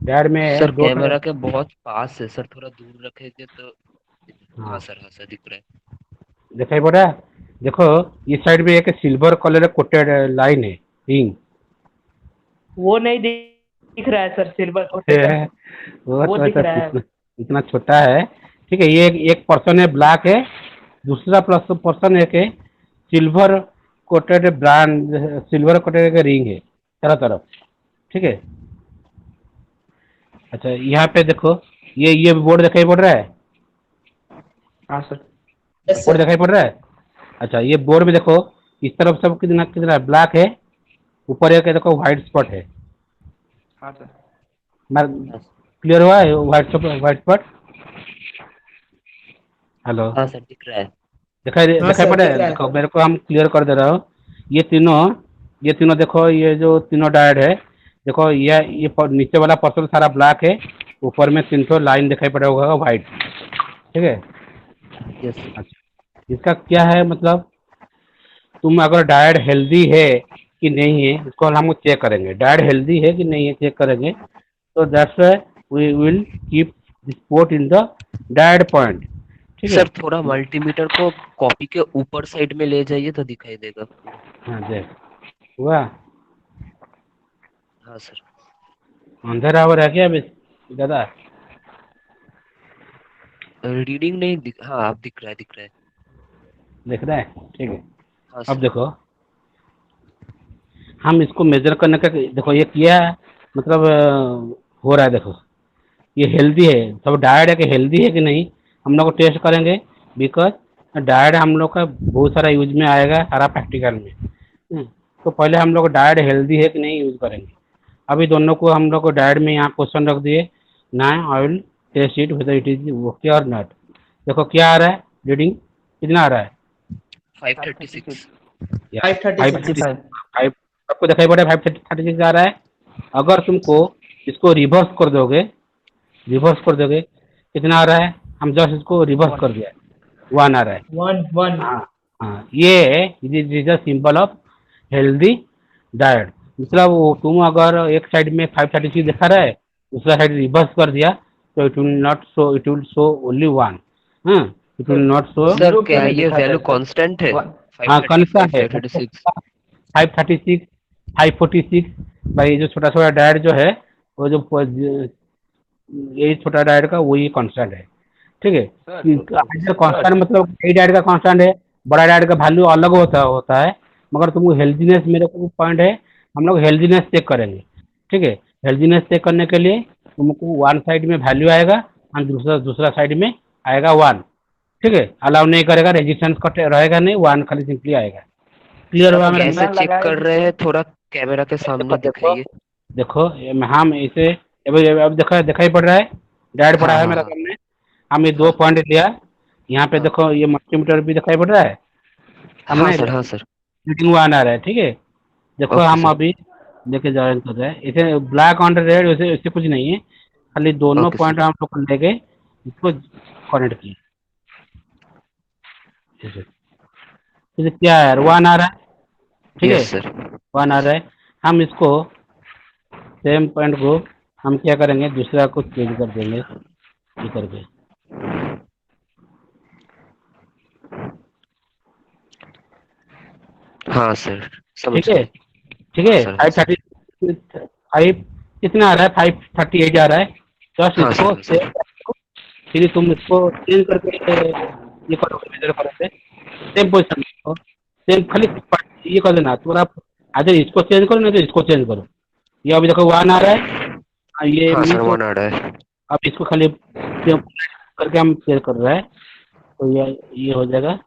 डायड में सर दो कैमरा के बहुत पास है सर, थोड़ा दूर रखेंगे तो। हाँ, हाँ सर, दिख रहा है। दिखाई पड़ रहा है। देखो इस साइड में एक सिल्वर कलर कोटेड लाइन है, रिंग वो नहीं दिख रहा है सर, सिल्वर कोटेड है, वो दिख रहा है। इतना छोटा है, ठीक है। ये एक पर्सन है ब्लैक है, दूसरा प्लस पर्सन एक है silver coated brand, silver coated ring है चारों तरफ, ठीक है। अच्छा, यहाँ पे देखो ये बोर्ड दिखाई पड़ रहा है, हाँ सर। Yes board sir. दिखाई पड़ रहा है। अच्छा, ये बोर्ड में देखो इस तरफ सब कितना कितना ब्लैक है, ऊपर एक देखो व्हाइट स्पॉट है। हाँ सर। क्लियर हुआ है व्हाइट स्पॉट? हेलो, हाँ सर, दिख रहा है। हाँ दिखाई सर पड़ रहा दिख है। रहा देखो है। मेरे को हम क्लियर कर दे रहा हूँ। ये तीनों देखो, ये जो तीनों डायड है, देखो ये नीचे वाला पर्सन सारा ब्लैक है, ऊपर में 300 लाइन दिखाई पड़ा होगा व्हाइट, ठीक है। Yes sir. अच्छा, इसका क्या है मतलब, तुम अगर डायड हेल्दी है कि नहीं है, इसको हम चेक करेंगे। डायड हेल्दी है कि नहीं है चेक करेंगे, तो that's we will keep this port in the diode point, ठीक है। सर थोड़ा मल्टीमीटर को कॉपी के ऊपर साइड में ले जाइए तो दिखाई देगा पूरा। हाँ देख, हुआ। हाँ सर। अंधेरा हो रहा है क्या अभी दादा? रीडिंग नहीं दिख, हाँ अब दिख रहा है, दिख रहा है। देख रहे हैं? ठीक है। हाँ अब सर। देखो, हम इसको मेजर करने का, देखो ये किया है, मतलब हो रहा है, देखो ये हेल्दी है, सब डाइट है कि हेल्दी है कि नहीं, हम लोग टेस्ट करेंगे। बिकॉज डाइट हम लोग का बहुत सारा यूज में आएगा सारा प्रैक्टिकल में। तो पहले हम लोग डाइट हेल्दी है कि नहीं यूज करेंगे। अभी दोनों को हम लोग को डाइट में यहाँ क्वेश्चन रख दिए ना, I will test it whether it is okay और नॉट। देखो क्या आ रहा है, रीडिंग कितना आ रहा है? 536। 536। 535. फाइव, आपको दिखाई पड़ रहा है 536 आ रहा है। अगर तुमको इसको रिवर्स कर दोगे कितना आ रहा है? हम जस्ट इसको रिवर्स कर दिया, 1 आ रहा है। 1 1। हाँ, हाँ, ये is a symbol of healthy diet. मतलब तुम अगर एक साइड में 536 दिखा रहा है, दूसरा साइड रिवर्स कर दिया, तो it will not show, it will show only 1। हाँ, it will sir not show. Sir zero क्यों क्या नहीं ये दिखाता वैल्यू है सर? कांस्टेंट है? वन. हाँ, 535, कौन सा है? 536। 536, 546। भाई जो छोटा छोटा डायट जो है, वो जो यही छोटा डायट का वही कांस्टेंट है। ठीक है। सर कांस्टेंट सर मतलब यही डायट का कांस्टेंट है, बड़ा डायट का वैल्यू अलग होता होता है। मगर तुमको हेल्दीनेस, मेरे को पॉइंट है, हम लोग हेल्दीनेस चेक करेंगे। ठीक है। हेल्दीनेस चेक करने के लिए तुमको वन साइड में वैल्यू आएगा और दूसरा दूसरा साइड में आएगा 1। ठीक है। अलाउ नहीं करेगा, रेजिस्टेंस कट रहेगा नहीं, 1 खाली सिंपली आएगा। क्लियर सर हुआ अब मेरा? कैसे बिना चेक लगाए कर भी रहे तो. हैं, थोड़ा कैमरा के देखो सामने देखो दिखाइए। देखो, हम इसे अब देखो, दिखाई पड़ रहा है, डायरेक्ट पड़ा हाँ है हाँ मेरा हाँ। सामने। हम ये दो हाँ पॉइंट लिया, यहाँ पे हाँ देखो ये मल्टीमीटर भी दिखाई पड़ रहा है हाँ सामने, सर। हाँ सर। रीडिंग 1 आ रहा है। ठीक है। देखो ओके हम सर। अभी लेके ज्वाइन कर रहे हैं इसे, ब्लैक ऑन रेड वैसे इससे कुछ नहीं है, खाली दोनों ओके पॉइंट सर। हम लोग लेके इसको कनेक्ट किए। ठीक है। तो क्या है, 1 आ रहा है। ठीक है। Yes sir. 1 आ यस। रहा है। हम इसको सेम पॉइंट को हम क्या करेंगे, दूसरा को चेंज कर देंगे ये करके। हाँ सर, समझ ठीक है। गए। ठीक हाँ है। सर। हाँ फाइव सर। थर्टी फाइव कितना आ रहा है? 538 आ रहा है। जस्ट हाँ सर। इसको हाँ सर। फिर तुम इसको चेंज करके ये करोगे, मेजर करोगे सेम पोजिशन में, सेम खाली ये कर देना तुम्हारा। आधे इसको चेंज करो नहीं तो इसको चेंज करो। ये अभी देखो 1 आ रहा है। ये हाँ सर, मीन्स 1 आ रहा है। अब इसको खाली करके हम चेंज कर रहे हैं, तो ये हो जाएगा।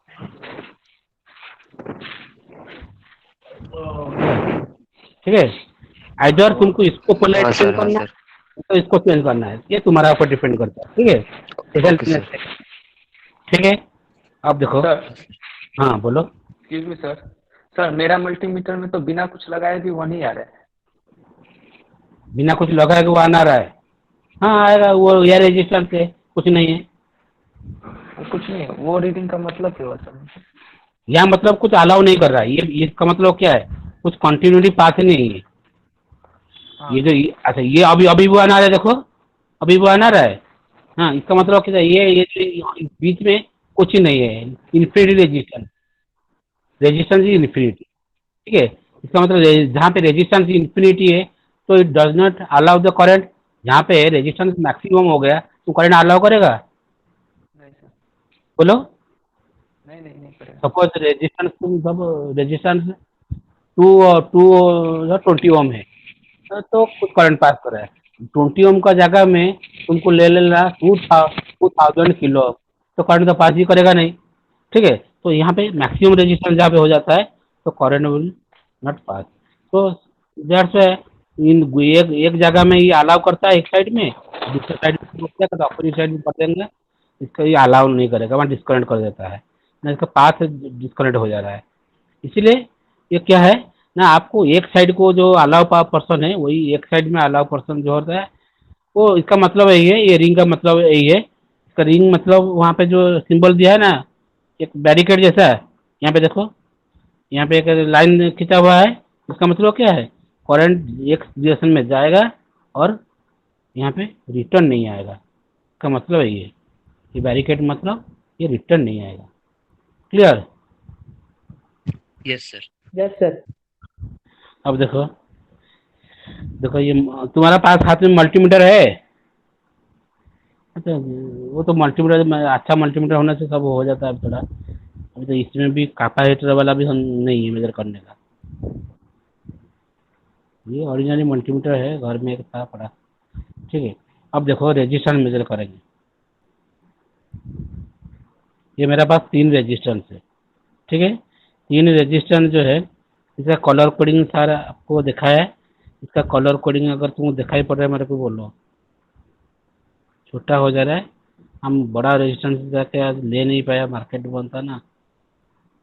ठीक है। इधर तुमको इसको पहले हाँ चेंज सर। हाँ करना सर। है तो इसको चेंज करना है, ये तुम्हारा ऊपर डिपेंड करता है। ठीक है। ओके हेल्थ में सर। से। ठीक है। अब देखो। सर हाँ बोलो। Excuse me sir. सर मेरा मल्टीमीटर में तो बिना कुछ लगाए भी 1 ही आ रहा है. बिना कुछ लगाए के वो आना रहा है। हाँ आएगा, वो या रजिस्टर से कुछ नहीं है। वो कुछ नहीं है, वो रीडिंग का मतलब क्या हुआ सर? यहाँ मतलब कुछ अलाउ नहीं कर रहा है, ये इसका मतलब क्या है, कुछ कंटिन्यूटी पास ही नहीं है। हाँ सर. अच्छा ये अभी अभी वो आना रहा है, देखो अभी वो आना रहा है। हाँ, इसका मतलब क्या है, ये जो बीच में कुछ ही नहीं है, infinity resistance, resistance is infinity. ठीक है। इसका मतलब जहाँ पे रेजिस्टेंस इन्फिनिटी है, तो it does not allow the current. जहाँ पे रेजिस्टेंस मैक्सिमम हो गया तो करंट अलाउ करेगा? नहीं सर. बोलो। नहीं नहीं नहीं करेगा. सपोज रेजिस्टेंस, तुम सब रेजिस्टेंस टू टू 20 ओम है, तो कुछ करंट पास कर रहा है। 20 ओम का जगह में तुमको ले लेना 2000 किलो, तो करंट तो पास ही करेगा नहीं। ठीक है। तो यहाँ पे मैक्सिमम रेजिस्टेंस जहाँ पे हो जाता है, तो करंट विल नॉट पास। तो दैट्स व्हाई इन एक जगह में ये अलाउ करता है एक साइड में, दूसरे साइड में रोकता है, तो अपोजिट साइड में कर देंगे, इसका ये अलाउ नहीं करेगा, वहाँ डिस्कनेक्ट कर देता है ना, इसका पाथ डिस्कनेक्ट हो जा रहा है। इसीलिए ये क्या है ना, आपको एक साइड को जो अलाउ पर्सन है, वही एक साइड में अलाउ पर्सन जो होता है, वो इसका मतलब यही है, ये रिंग का मतलब यही है। इसका रिंग मतलब वहाँ पे जो सिंबल दिया है ना, एक बैरिकेड जैसा है, यहाँ पे देखो, यहाँ पे एक लाइन खींचा हुआ है। इसका मतलब क्या है, करंट एक डायरेक्शन में जाएगा और यहाँ पे रिटर्न नहीं आएगा। इसका मतलब यही है, ये बैरिकेड मतलब ये रिटर्न नहीं आएगा। Clear? Yes sir. Yes sir. अब देखो, देखो ये तुम्हारा पास हाथ में मल्टीमीटर है। अच्छा, वो तो मल्टीमीटर में अच्छा मल्टीमीटर होने से सब हो जाता है थोड़ा। अभी तो इसमें भी कैपेसिटर वाला भी हम नहीं है मेजर करने का। ये ओरिजिनली मल्टीमीटर है, घर में एक था पड़ा। ठीक है, अब देखो रेजिस्टेंस मेजर करेंगे। ये मेरे पास 3 रेजिस्टेंस है। ठीक है, 3 रेजिस्टेंस जो है इसका कलर कोडिंग सारा आपको दिखाया है। इसका कलर कोडिंग अगर तुमको दिखाई पड़ रहा है मेरे को बोलो। छोटा हो जा रहा है, हम बड़ा रेजिस्टेंस जाके आज ले नहीं पाया, मार्केट बंद था ना।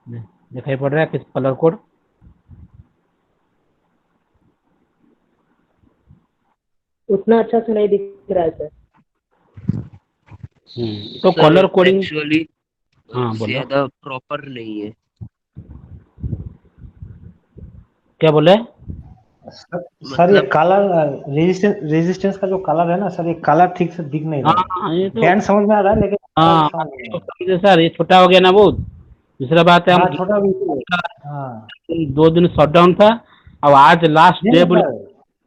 दिखाई पड़ रहा है किस कलर कोड? उतना अच्छा से नहीं दिख रहा है सर। तो सर कलर कोडिंग, एक्चुअली हाँ बोलो, ज्यादा प्रॉपर नहीं है। क्या बोले? सर ये मतलब कलर रेजिस्टेंस का जो कलर है ना सर, ये कलर ठीक से दिख नहीं हाँ रहा है। हाँ, ये तो बैंड समझ में आ रहा है लेकिन कलर हाँ समझ में नहीं आ रहा। समझे सर, ये छोटा हो गया ना बहुत। दूसरा बात है हम हाँ छोटा बिल्कुल है। हाँ 2 दिन शटडाउन था। अब आज लास्ट नहीं डे नहीं बोले, सर,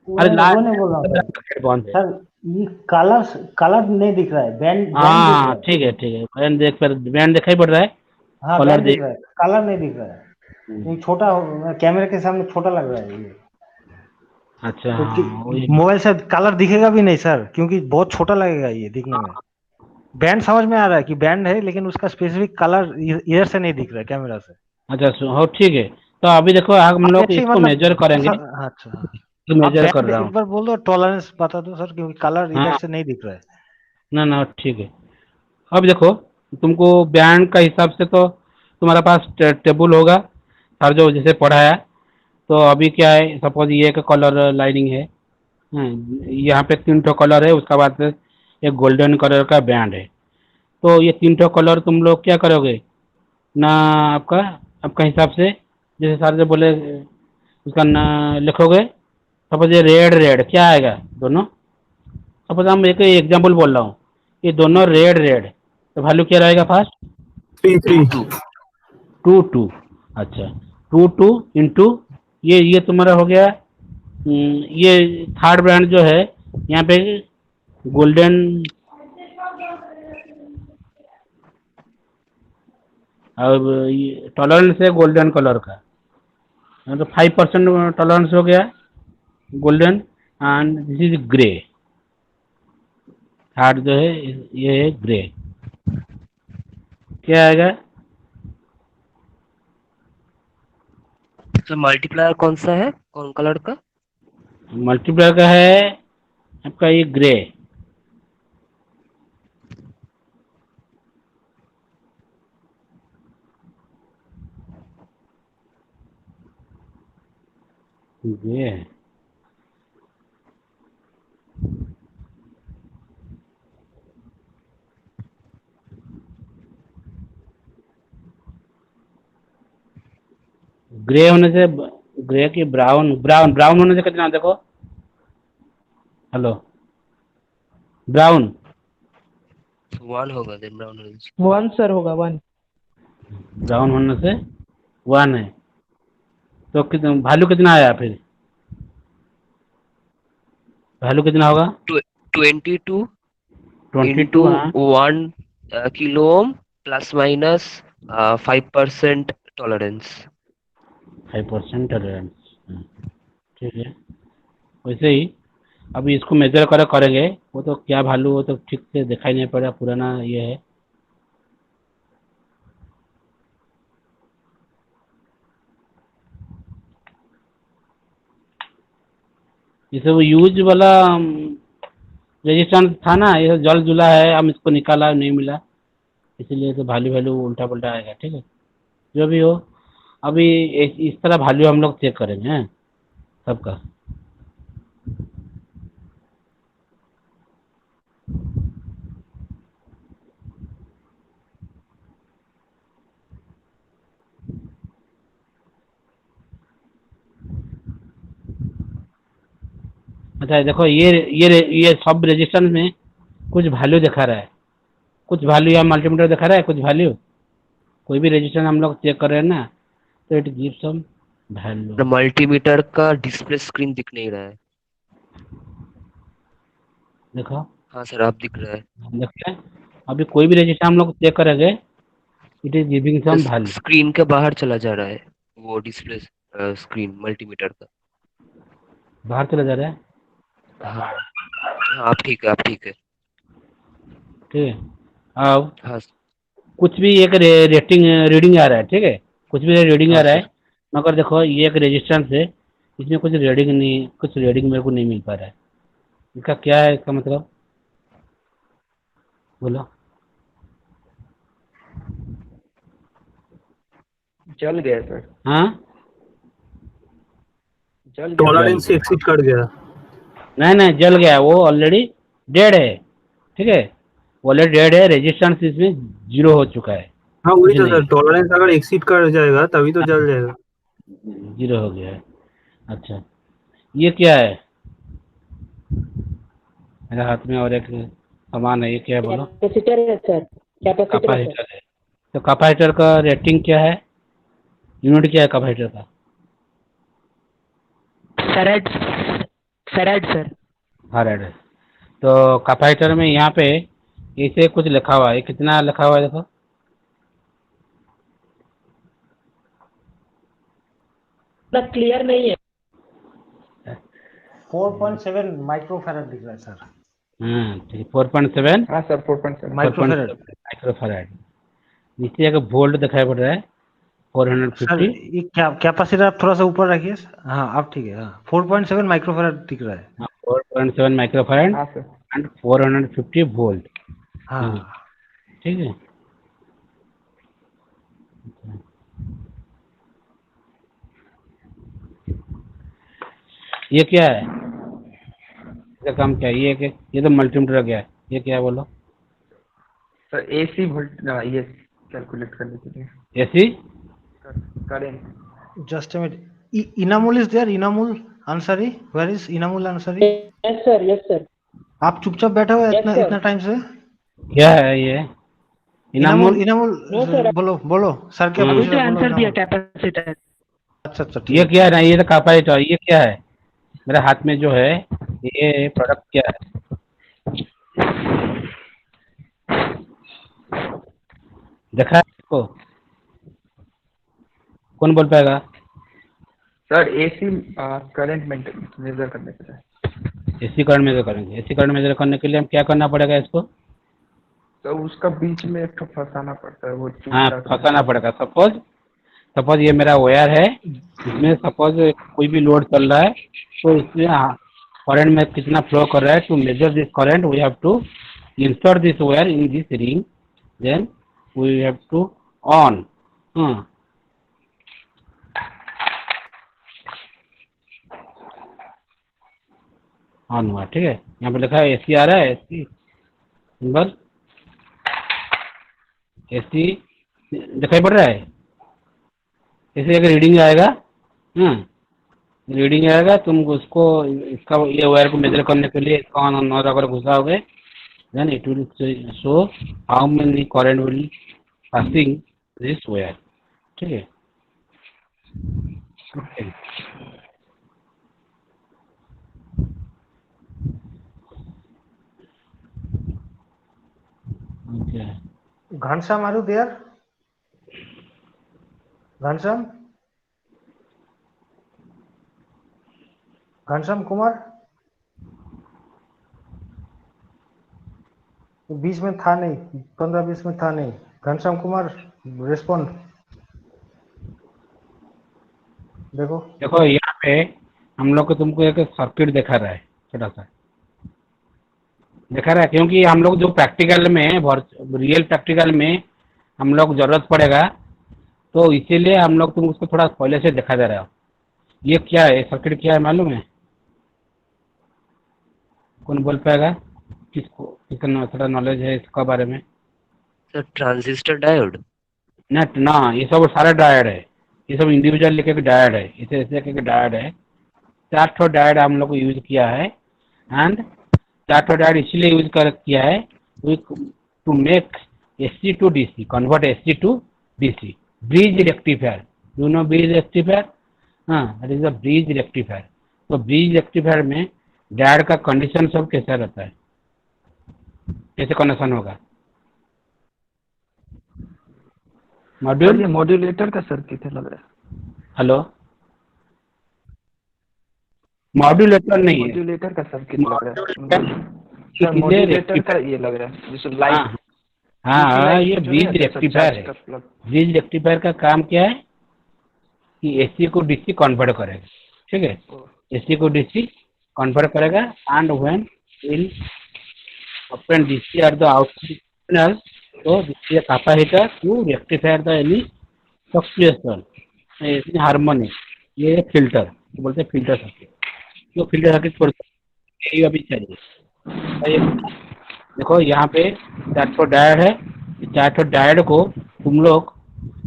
अरे वो नहीं बोल रहा हूँ सर। लास्ट बंद है। सर ये कलर कलर नहीं दिख रहा है, बैंड बैंड दिख हाँ रहा है। ठीक है ठीक है, बैंड देख पर बैंड दिखाई पड़ रहा है, हाँ कलर बैंड दिख देख। रहा है, कलर नहीं दिख रहा है। ये छोटा कैमरे के सामने छोटा लग रहा है ये। अच्छा तो हाँ वही। मोबाइल से कलर दिखेगा भी नहीं सर, क्योंकि बहुत छोटा लगेगा ये दिखने में। बैंड समझ में आ रहा है कि बैंड है, लेकिन उसका स्पेसिफिक कलर इधर से नहीं दिख रहा है कैमरा से। अच्छा हो ठीक है। तो अभी देखो हम आप लोग ऐसे ही इसको मतलब मेजर करेंगे। सर, अच्छा हाँ। तो आप मेजर कर बैंड रहा एक हूँ। बार बोल दो, टॉलरेंस बता दो सर, क्योंकि कलर इधर हाँ से नहीं दिख रहा है। ना ना ठीक है। अब देखो तुमको बैंड का हिसाब से तो तुम्हारे पास टेबल होगा सर जो जैसे पढ़ाया। तो अभी क्या है, सपोज ये एक कलर लाइनिंग है। यहाँ पे 3 ठो कलर है, उसका बाद से एक गोल्डन कलर का बैंड है। तो ये 3 ठो कलर तुम लोग क्या करोगे ना, आपका आपका हिसाब से जैसे सर जो बोले उसका ना लिखोगे। सपोज ये रेड रेड क्या आएगा दोनों। सपोज हम एक एग्जांपल बोल रहा हूँ, ये दोनों रेड रेड, तो वैल्यू क्या रहेगा फर्स्ट? 2 2। 2 2। अच्छा 2 2 इंटू ये तुम्हारा हो गया। ये थर्ड ब्रांड जो है यहाँ पे गोल्डन, अब ये टॉलरेंस है गोल्डन कलर का, तो 5% टॉलरेंस हो गया golden. And this is grey. Third जो है ये है ग्रे, क्या आएगा? तो मल्टीप्लायर कौन सा है, कौन कलर का? मल्टीप्लायर का है आपका ये ग्रे। ग्रे है। ग्रे होने से, ग्रे की ब्राउन ब्राउन ब्राउन होने से कितना देखो। हेलो, ब्राउन 1 होगा देन ब्राउन रेंज। 1 सर होगा 1। ब्राउन होने से 1 है। तो कितना वैल्यू कितना आया फिर? वैल्यू कितना होगा? 22 22, इंटू हाँ 1 kilo ohm plus minus 5% tolerance. 5% tolerance. ठीक है, वैसे ही अभी इसको मेजर करेंगे। वो तो क्या वैल्यू, वो तो ठीक से दिखाई नहीं पड़ा, पुराना ये है। जैसे वो यूज वाला रजिस्ट्रेशन था ना, ये तो जल जुला है, हम इसको निकाला नहीं मिला, इसीलिए तो वैल्यू वैल्यू उल्टा पुल्टा आएगा। ठीक है, जो भी हो, अभी इस तरह वैल्यू हम लोग चेक करेंगे हैं सबका। अच्छा देखो ये सब रजिस्टर में कुछ वैल्यू दिखा रहा है, कुछ वैल्यू या मल्टीमीटर दिखा रहा है, कुछ वैल्यू। कोई भी रजिस्टर हम लोग चेक कर रहे हैं ना, तो it give some value. Multimeter का डिस्प्ले स्क्रीन दिख नहीं रहा है। देखो हाँ सर, आप दिख रहा है। देखते हैं, अभी कोई भी रजिस्टर हम लोग चेक करेंगे it is giving some value. Screen के बाहर चला जा रहा है वो डिस्प्ले स्क्रीन मल्टीमीटर का। बाहर चला जा रहा है। हाँ हाँ, आप ठीक है, आप ठीक है। ठीक है, अब हाँ कुछ भी एक रेटिंग रीडिंग आ रहा है, ठीक है, कुछ भी रीडिंग आ हाँ रहा सर। है, मगर देखो ये एक रेजिस्टेंस है, इसमें कुछ रीडिंग नहीं, कुछ रीडिंग मेरे को नहीं मिल पा रहा है। इसका क्या है, इसका मतलब बोलो। जल गया सर, हाँ, जल गया जल सर। टॉलरेंस से एक्सीड कर गया। नहीं नहीं, जल गया, वो ऑलरेडी डेड है, ठीक है, ऑलरेडी डेड है, रेजिस्टेंस इसमें जीरो हो चुका है, हाँ वही कुछ तो नहीं सर, टॉलरेंस अगर एक्सीड कर जाएगा तभी तो जल जाएगा। है, जीरो हो गया है। अच्छा, ये क्या है मेरे हाथ में, और एक सामान है, ये क्या है बोलो। कैपेसिटर है सर, कैपेसिटर है सर। कैपेसिटर है। तो कैपेसिटर का रेटिंग क्या है, यूनिट क्या है कैपेसिटर का। Farad, farad sir. फैराड है। तो कैपेसिटर में यहाँ पे इसे कुछ लिखा हुआ है, कितना लिखा हुआ है देखो। इतना क्लियर नहीं है। 4.7 माइक्रोफैराड दिख रहा है सर। ठीक है, 4.7 हाँ सर, 4.7। माइक्रोफैराड। माइक्रोफैराड। नीचे एक वोल्ट दिखाई पड़ रहा है, सर 450। ये क्या कैपेसिटर आप थोड़ा सा ऊपर रखिए। हाँ आप ठीक है। हाँ 4.7 माइक्रोफैराड दिख रहा है। 4.7 माइक्रोफैराड हाँ सर। And 450 volt. हाँ ठीक है, ये क्या है, इसका काम क्या है, ये तो मल्टीमीटर गया है, ये क्या है बोलो। सर एसी वोल्ट, ये कैलकुलेट करने के लिए AC. Current. Just a minute. Inamul is there, Inamul Ansari, where is Inamul Ansari? Yes sir, yes sir, आप चुपचाप बैठे हुए यस इतना सर। इतना टाइम से। क्या है ये, इनामुल इनामुल। इनामुल नो सर, बोलो बोलो सर, क्या अभी पूछ हम्म, रहे तो हैं? बोलो आंसर दिया इनामुल। कैपेसिटर। अच्छा अच्छा ये ठीक क्या है है। ना, ये तो कैपेसिटर, ये क्या है मेरे हाथ में जो है, ये प्रोडक्ट क्या है। देखा है इसको, कौन बोल पाएगा। सर एसी करंट मेजर करने के लिए। एसी करंट मेजर करेंगे, एसी करंट मेजर करने के लिए हम क्या करना पड़ेगा इसको। तो उसका बीच में एक ठो फंसाना पड़ता है, वो चूक हाँ, जाता है। फंसाना पड़ेगा। सपोज सपोज ये मेरा वायर है, इसमें सपोज कोई भी लोड चल रहा है, तो इसमें करंट में कितना फ्लो कर रहा है, to measure this current we have to insert this wire in this ring, then we have to on, on हुआ, ठीक है। यहाँ पे लिखा है एसी आ रहा है, एसी सिंबल, एसी दिखाई पड़ रहा है, एसी एक रीडिंग आएगा। रीडिंग आएगा, तुम उसको इसका ये वायर को मेजर करने के लिए इसका ऑन ऑन अगर घुसाओगे, then it will show how many current will passing this wire, ठीक है। Okay. Okay. Ghanshyam are you there? Ghanshyam, Ghanshyam Kumar. बीच में था नहीं, 15-20 में था नहीं। घनश्याम कुमार रिस्पॉन्ड। देखो देखो यहाँ पे हम लोग को तुमको एक सर्किट दिखा रहा है, छोटा सा दिखा रहा है, क्योंकि हम लोग जो प्रैक्टिकल में, रियल प्रैक्टिकल में हम लोग जरूरत पड़ेगा, तो इसीलिए हम लोग तुम उसको थोड़ा पहले से दिखा दे रहे हो। ये क्या है, सर्किट क्या है मालूम है, कौन बोल पाएगा, किसको कितना थोड़ा नॉलेज है इसका बारे में। Sir, transistor diode. नेट ना, ये सब सारा डायड है, ये सब इंडिविजुअल लेके के डायड है, इसे ऐसे लेके डायड है। 4 ठो डायड हम लोग को यूज किया है, एंड 4 ठो डायड इसलिए यूज कर किया है to make AC to DC, convert AC to DC, bridge rectifier. You know bridge rectifier, हाँ, that is a bridge rectifier. तो ब्रिज रेक्टिफायर में डायड का कंडीशन सब कैसा रहता है, कैसे कनेक्शन होगा। सर मॉड्यूल ये मॉड्यूलेटर का सर्किट है लग रहा है। हेलो मॉड्यूलेटर नहीं है मॉड्यूलेटर का सर्किट लग रहा है मॉड्यूलेटर सर, के लिए मॉड्यूलेटर का रेक्टिफायर। ये लग रहा है जैसे हाँ लाइट हाँ डीसी हाँ, लाइट ये में जो नहीं ब्रिज आता सर रेक्टिफायर चार्ज है। का प्लग। ब्रिज रेक्टिफायर का काम क्या है कि एसी को डीसी कन्वर्ट करेगा, ठीक है। एसी को डीसी कन्वर्ट करेगा and when in open DC at the output terminal, so this is a capacitor to rectify the any fluctuation, any harmony। ये फिल्टर बोलते हैं, फिल्टर सर्किट। जो फिल्टर सर्किट छोड़ यही अभी चाहिए। तो ये देखो यहाँ पे 4 डायोड है। 4 डायोड को तुम लोग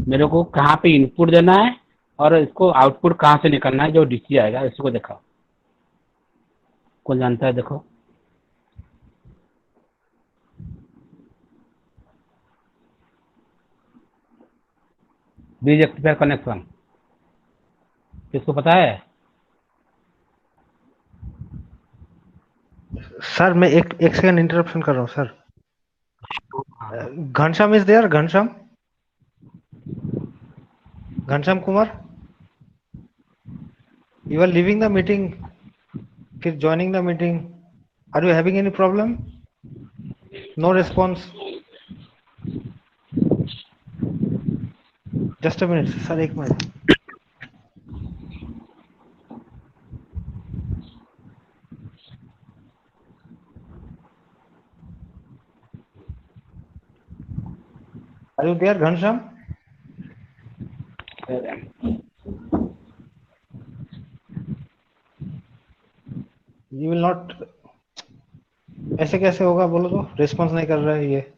मेरे को कहाँ पे इनपुट देना है और इसको आउटपुट कहाँ से निकलना है जो डीसी आएगा, इसको दिखाओ। कौन जानता है? देखो ब्रिज रेक्टिफायर कनेक्शन किसको पता है? सर मैं एक सेकंड इंटरप्शन कर रहा हूँ sir. Ghanshyam is there? Ghanshyam Kumar, you are leaving the meeting फिर joining the meeting, are you having any problem? No response. Just a minute sir, एक मिनट। Are you there Ghanshyam? You will not, ऐसे कैसे होगा बोलो तो, रिस्पॉन्स नहीं कर रहा है ये।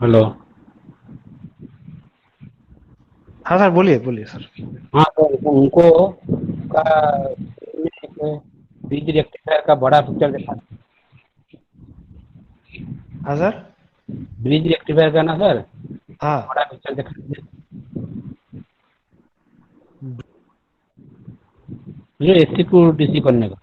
हेलो हाँ सर बोलिए बोलिए सर। हाँ, तो उनको का ब्रिज रेक्टिफायर का बड़ा पिक्चर दिखा। हाँ सर। ब्रिज रेक्टिफायर का ना सर हाँ बड़ा पिक्चर दिखा, जो एसी को डीसी करने का।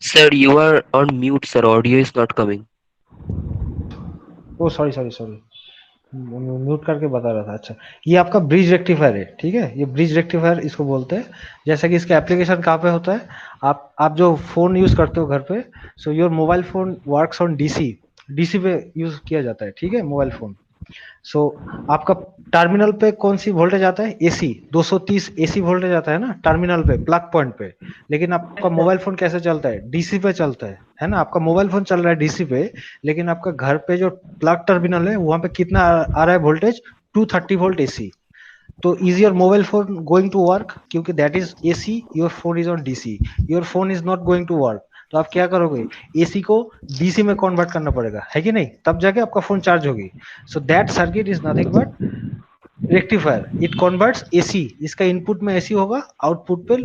Sir, you are on mute, sir. Audio is not coming. Oh sorry sorry sorry, mute करके बता रहा था। अच्छा, ये आपका ब्रिज रेक्टिफायर है, ठीक है। ये ब्रिज रेक्टिफायर इसको बोलते हैं। जैसा कि इसका एप्लीकेशन कहाँ पे होता है, आप जो फोन यूज करते हो घर पे, so your mobile phone works on DC, DC पे यूज किया जाता है, ठीक है, मोबाइल फोन। सो आपका टर्मिनल पे कौन सी वोल्टेज आता है? एसी 230 एसी वोल्टेज आता है ना टर्मिनल पे, प्लग पॉइंट पे। लेकिन आपका मोबाइल फोन कैसे चलता है? डीसी पे चलता है ना। आपका मोबाइल फोन चल रहा है डीसी पे, लेकिन आपका घर पे जो प्लग टर्मिनल है वहां पे कितना आ रहा है वोल्टेज? 230 volt AC. तो is your mobile phone going to work? क्योंकि that is AC, your phone is on DC, your phone is not going to work. तो आप क्या करोगे? एसी को डीसी में कन्वर्ट करना पड़ेगा, है कि नहीं? तब जाके आपका फोन चार्ज होगी। So that circuit is nothing but rectifier. It converts AC, इसका इनपुट में एसी होगा, आउटपुट पे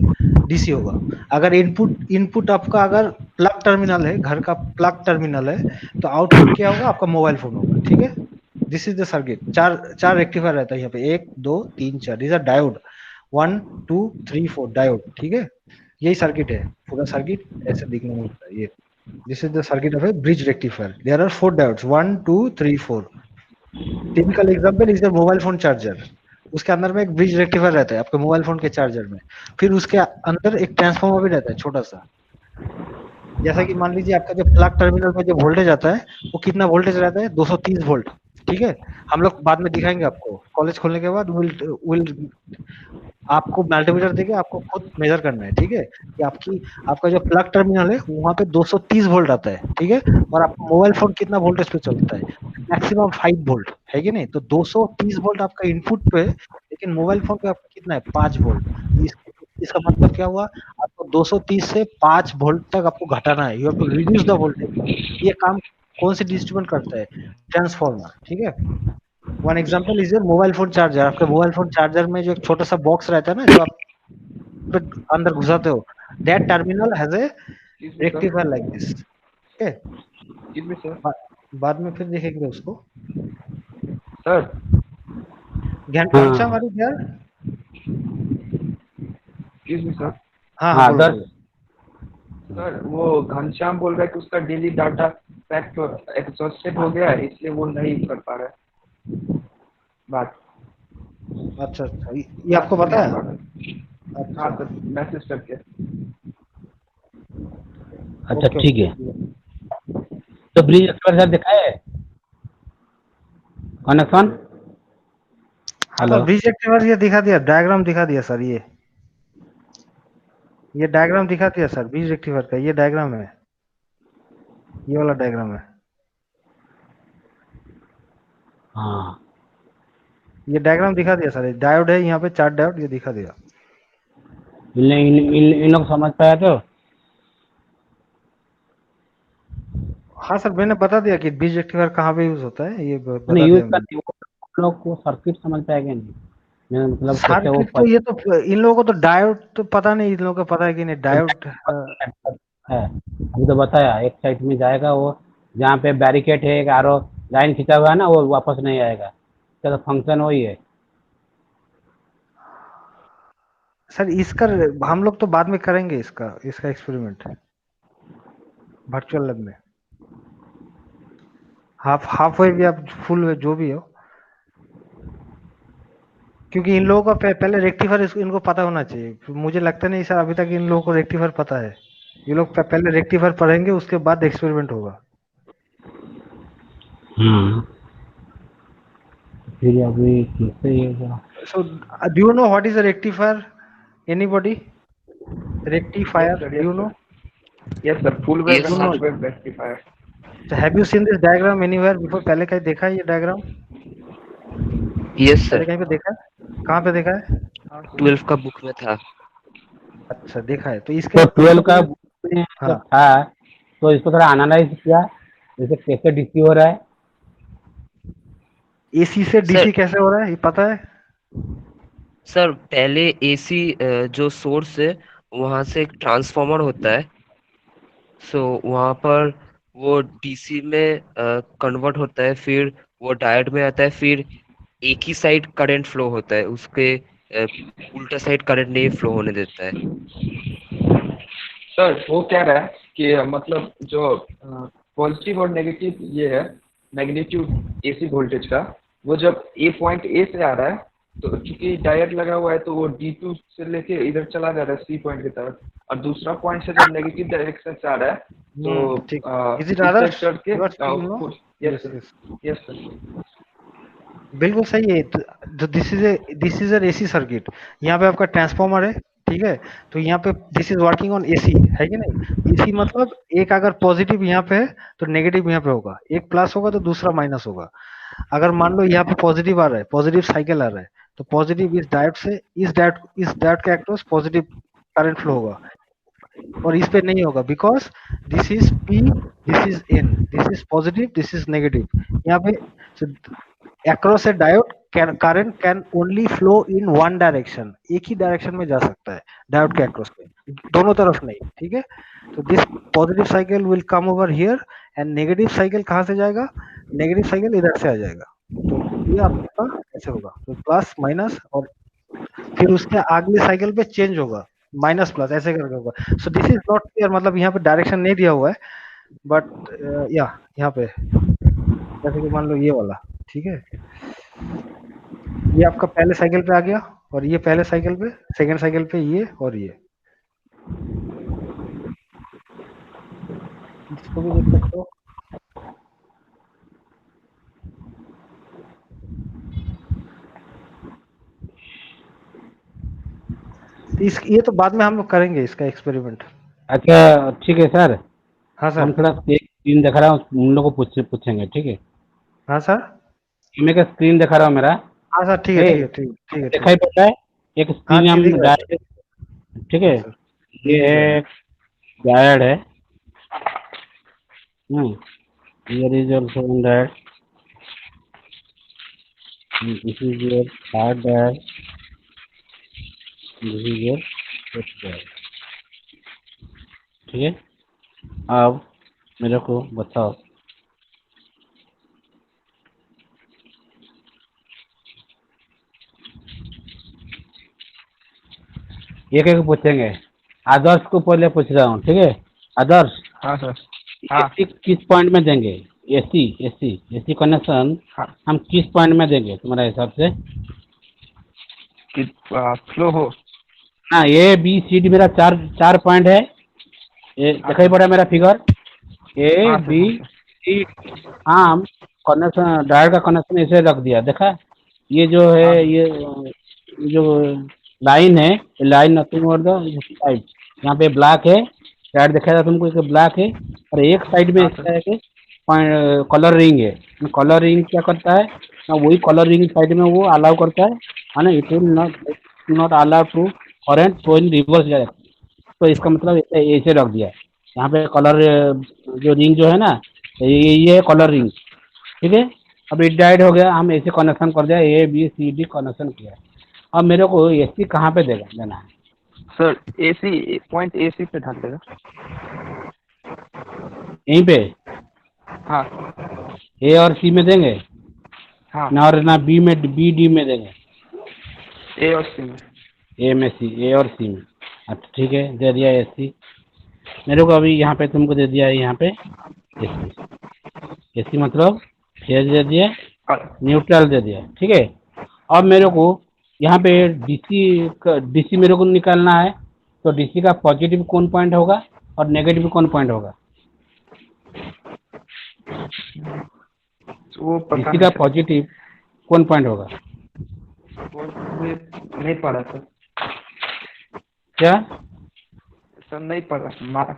डीसी होगा। अगर इनपुट आपका अगर प्लग टर्मिनल है, घर का प्लग टर्मिनल है, तो आउटपुट क्या होगा? आपका मोबाइल फोन होगा, ठीक है। This is the circuit. चार रेक्टिफायर रहता है यहाँ पे, 1 2 3 4। दिस आर डायोड, 1 2 3 4 डायोड, ठीक है। यही सर्किट है, पूरा सर्किट ऐसे दिखने में होता है ये। This is the circuit of a bridge rectifier. There are 4 diodes, 1 2 3 4। Typical example is your mobile phone charger. उसके अंदर में एक ब्रिज रेक्टिफायर रहता है आपके मोबाइल फोन के चार्जर में। फिर उसके अंदर एक ट्रांसफार्मर भी रहता है छोटा सा। जैसा कि मान लीजिए आपका जो प्लग टर्मिनल में जो वोल्टेज आता है वो कितना वोल्टेज रहता है? 230 वोल्ट, ठीक है। हम लोग बाद में दिखाएंगे आपको, कॉलेज खोलने के बाद विल आपको मल्टीमीटर देके आपको खुद मेजर करना है, ठीक है। कि आपका जो प्लग टर्मिनल है वहां पे 230 वोल्ट आता है, ठीक है। और आपका मोबाइल फोन कितना वोल्टेज पे चलता है? मैक्सिमम 5 वोल्ट, है कि नहीं? तो 230 वोल्ट आपका इनपुट पे है, लेकिन मोबाइल फोन पे आपका कितना है? 5 वोल्ट। इसका मतलब क्या हुआ, आपको 230 से 5 वोल्ट तक आपको घटाना है, you have to reduce the voltage. ये काम कौन से डिस्ट्रीब्यूट करता है, ट्रांसफार्मर, ठीक है। One example is your mobile phone charger. आपके मोबाइल फोन चार्जर में जो एक छोटा सा बॉक्स रहता है ना, जो आप अंदर घुसाते हो, that terminal has a Excuse me, sir. Rectifier like this, ठीक है। Excuse me, sir. बाद में फिर देखेंगे उसको। Sir, घनश्याम हाँ are you there? excuse me, sir. हाँ हाँ, हाँ बोलो दस बोलो। सर वो घनश्याम बोल रहा है कि उसका डेली डाटा पैक तो एग्जॉस्टेड हो गया है, इसलिए वो नहीं कर पा रहा है बात। अच्छा अच्छा, ये बात आपको नहीं पता कर है? पा रहा है। हाँ अच्छा, सर, मैसेज करके। अच्छा ओके ठीक ओके। है। तो ब्रिज एक्सप्रेशर दिखाए कनेक्शन। हाँ सर, हेलो। ब्रिज रेक्टिफायर ये दिखा दिया, डायग्राम दिखा दिया सर। ये डायग्राम दिखा दिया सर, ब्रिज रेक्टिफायर का ये डायग्राम है, ये वाला डायग्राम है। हाँ ये डायग्राम दिखा दिया सर, डायोड है यहाँ पे, 4 डायोड, ये दिखा दिया। इन लोग समझ पाया तो। हाँ सर, मैंने बता दिया कि ब्रिज रेक्टिफायर कहाँ पे यूज होता है, ये नहीं बता यूज दिया मैंने। करते वो लोग को सर्किट समझ पाएगा नहीं। मैं मतलब कैसे वो सर्किट तो ये तो इन लोगों को तो डायोड तो पता नहीं, इन लोगों को पता है कि नहीं डायोड। है अभी तो बताया एक साइड में जाएगा वो, जहाँ पे बैरिकेड है एक आरो लाइन खींचा हुआ है ना, वो वापस नहीं आएगा। इसका तो फंक्शन वही है। सर इसका हम लोग तो बाद में करेंगे, इसका इसका एक्सपेरिमेंट वर्चुअल लैब में, हाफ वे या फुल वे जो भी हो। क्योंकि इन लोगों का पहले रेक्टिफायर इनको पता होना चाहिए। मुझे लगता नहीं सर अभी तक इन लोगों को रेक्टिफायर पता है। ये लोग पहले रेक्टिफायर पढ़ेंगे, उसके बाद एक्सपेरिमेंट होगा। हाँ फिर अभी कैसे ये होगा? So, do you know what is a rectifier? Anybody? Yes Rectifier, sir, do yes you sir, know? Yes sir, full wave yes and You know half it. Wave rectifier. So, have you seen this diagram anywhere before? पहले कहीं देखा है ये diagram? Yes पहले sir, कहीं पे देखा है? कहाँ पे देखा है? हाँ सर। 12 का बुक में था। अच्छा, देखा है। तो तो इसके 12 इसको का पहले, book में हाँ, जब था तो इसको थोड़ा एनालाइज किया, जैसे कैसे डीसी हो रहा है। एसी से सर डीसी कैसे हो रहा है ये पता है? सर पहले एसी जो सोर्स है वहां से एक ट्रांसफार्मर होता है। सो वहां पर वो डीसी में कन्वर्ट होता है, फिर वो डायोड में आता है, फिर एक ही साइड करंट फ्लो होता है, उसके उल्टा साइड करंट नहीं फ्लो होने देता है। सर वो कह रहा है कि मतलब जो पॉजिटिव और नेगेटिव ये है मैग्नीट्यूड एसी वोल्टेज का, वो जब ए पॉइंट ए से आ रहा है तो चूंकि डायोड लगा हुआ है तो वो D2 से लेके इधर चला जा रहा है सी पॉइंट की तरफ, और दूसरा पॉइंट से जब नेगेटिव डायरेक्शन से आ रहा है तो ठीक। इज इट इस साइड आदर्श? चढ़ के you are speaking no? Yes yes sir, yes, yes sir. बिल्कुल सही है। तो this is an AC circuit. यहाँ पे आपका ट्रांसफार्मर है, ठीक है। तो यहाँ पे this is working on AC, है कि नहीं? एसी मतलब एक अगर पॉजिटिव यहाँ पे है तो नेगेटिव यहाँ पे होगा, एक प्लस होगा तो दूसरा माइनस होगा। अगर मान लो यहाँ पे पॉजिटिव आ रहा है, पॉजिटिव साइकिल आ रहा है, तो पॉजिटिव इस डायोड से इस डायोड के अक्रॉस पॉजिटिव करंट फ्लो होगा, और इस पे नहीं होगा, because this is P, this is N, this is positive, this is negative. यहाँ पे across a diode current can only flow in one direction, एक ही डायरेक्शन में जा सकता है डायोड के अक्रॉस में, दोनों तरफ नहीं, ठीक है। तो this positive cycle will come over here, and negative cycle कहाँ से जाएगा? नेगेटिव साइकिल इधर से आ जाएगा। तो ये आपका ऐसे होगा, तो प्लस माइनस, और फिर उसके अगले साइकिल पे चेंज होगा, माइनस प्लस ऐसे करके होगा। सो दिस इज नॉट क्लियर, मतलब यहाँ पे डायरेक्शन नहीं दिया हुआ है, बट या यहाँ पे जैसे कि मान लो ये वाला, ठीक है, ये आपका पहले साइकिल पे आ गया, और ये पहले साइकिल पे, सेकंड साइकिल पे ये, और ये इसको भी देख सकते हो। तो ये तो बाद में हम लोग करेंगे इसका एक्सपेरिमेंट। अच्छा ठीक है सर, हाँ हम सर। थोड़ा स्क्रीन दिखा रहा हूँ, उन लोगों को पूछेंगे, ठीक है। हाँ सर। मैं का स्क्रीन दिखा रहा हूँ मेरा। हाँ सर, ठीक है ए, ठीक है ठीक है ठीक है ठीक दिखाई है। पड़ता है एक हाँ स्क्रीन ठीक हम दिख रहा है। डायरेक्ट ठीक हाँ है। सर। ये है डायड है। Here is also one diode. This is your third diode. This is your fourth diode. ठीक है। अब मेरे को बताओ, एक एक पूछेंगे। आदर्श को पहले पूछ रहा हूँ, ठीक है। आदर्श, हाँ सर। हाँ एसी किस पॉइंट में देंगे? एसी एसी एसी कनेक्शन हाँ। हम किस पॉइंट में देंगे तुम्हारे हिसाब से? कि फ्लो हो। हाँ, ए बी सी डी मेरा चार चार पॉइंट है। ये हाँ दिखाई सर। पड़ा मेरा फिगर? ए हाँ सर। बी हाँ सर। सी। हाँ, हम कनेक्शन डायोड का कनेक्शन ऐसे रख दिया, देखा? ये जो है हाँ सर। ये जो लाइन है, ये लाइन नथिंग और द साइड। यहाँ पे ब्लैक है, डायोड दिखाया था तुमको, एक ब्लैक है। और एक साइड में हाँ सर। इसका है कि कलर रिंग है। कलर रिंग क्या करता है ना, वही कलर रिंग साइड में वो अलाउ करता है ना, it will not allow to current flow in reverse direction. तो इसका मतलब ऐसे ऐसे रख दिया है। यहाँ पे कलर जो रिंग जो है ना, ये है हाँ कलर सर। रिंग। ठीक है। अब इट डाइड हो गया, हम ऐसे कनेक्शन कर दिया, A B C D connection किया। अब मेरे को एसी कहाँ पे देगा देना है? सर एसी पॉइंट एसी पे डाल देगा। यहीं पे हाँ। ए और सी में देंगे हाँ। ना, और ना बी में, बी डी में देंगे? ए और सी में। ए में सी, ए और सी में। अच्छा ठीक है, दे दिया एसी मेरे को। अभी यहाँ पे तुमको दे दिया है, यहाँ पे एसी। एसी मतलब फेज दे दिया, न्यूट्रल दे दिया, ठीक है। अब मेरे को यहाँ पे डीसी मेरे को निकालना है। तो डीसी का पॉजिटिव कौन पॉइंट होगा और नेगेटिव कौन पॉइंट होगा? वो पता डीसी नहीं का सर। पॉजिटिव कौन पॉइंट होगा? वो मुझे नहीं पड़ा सर। क्या? सर नहीं पड़ा,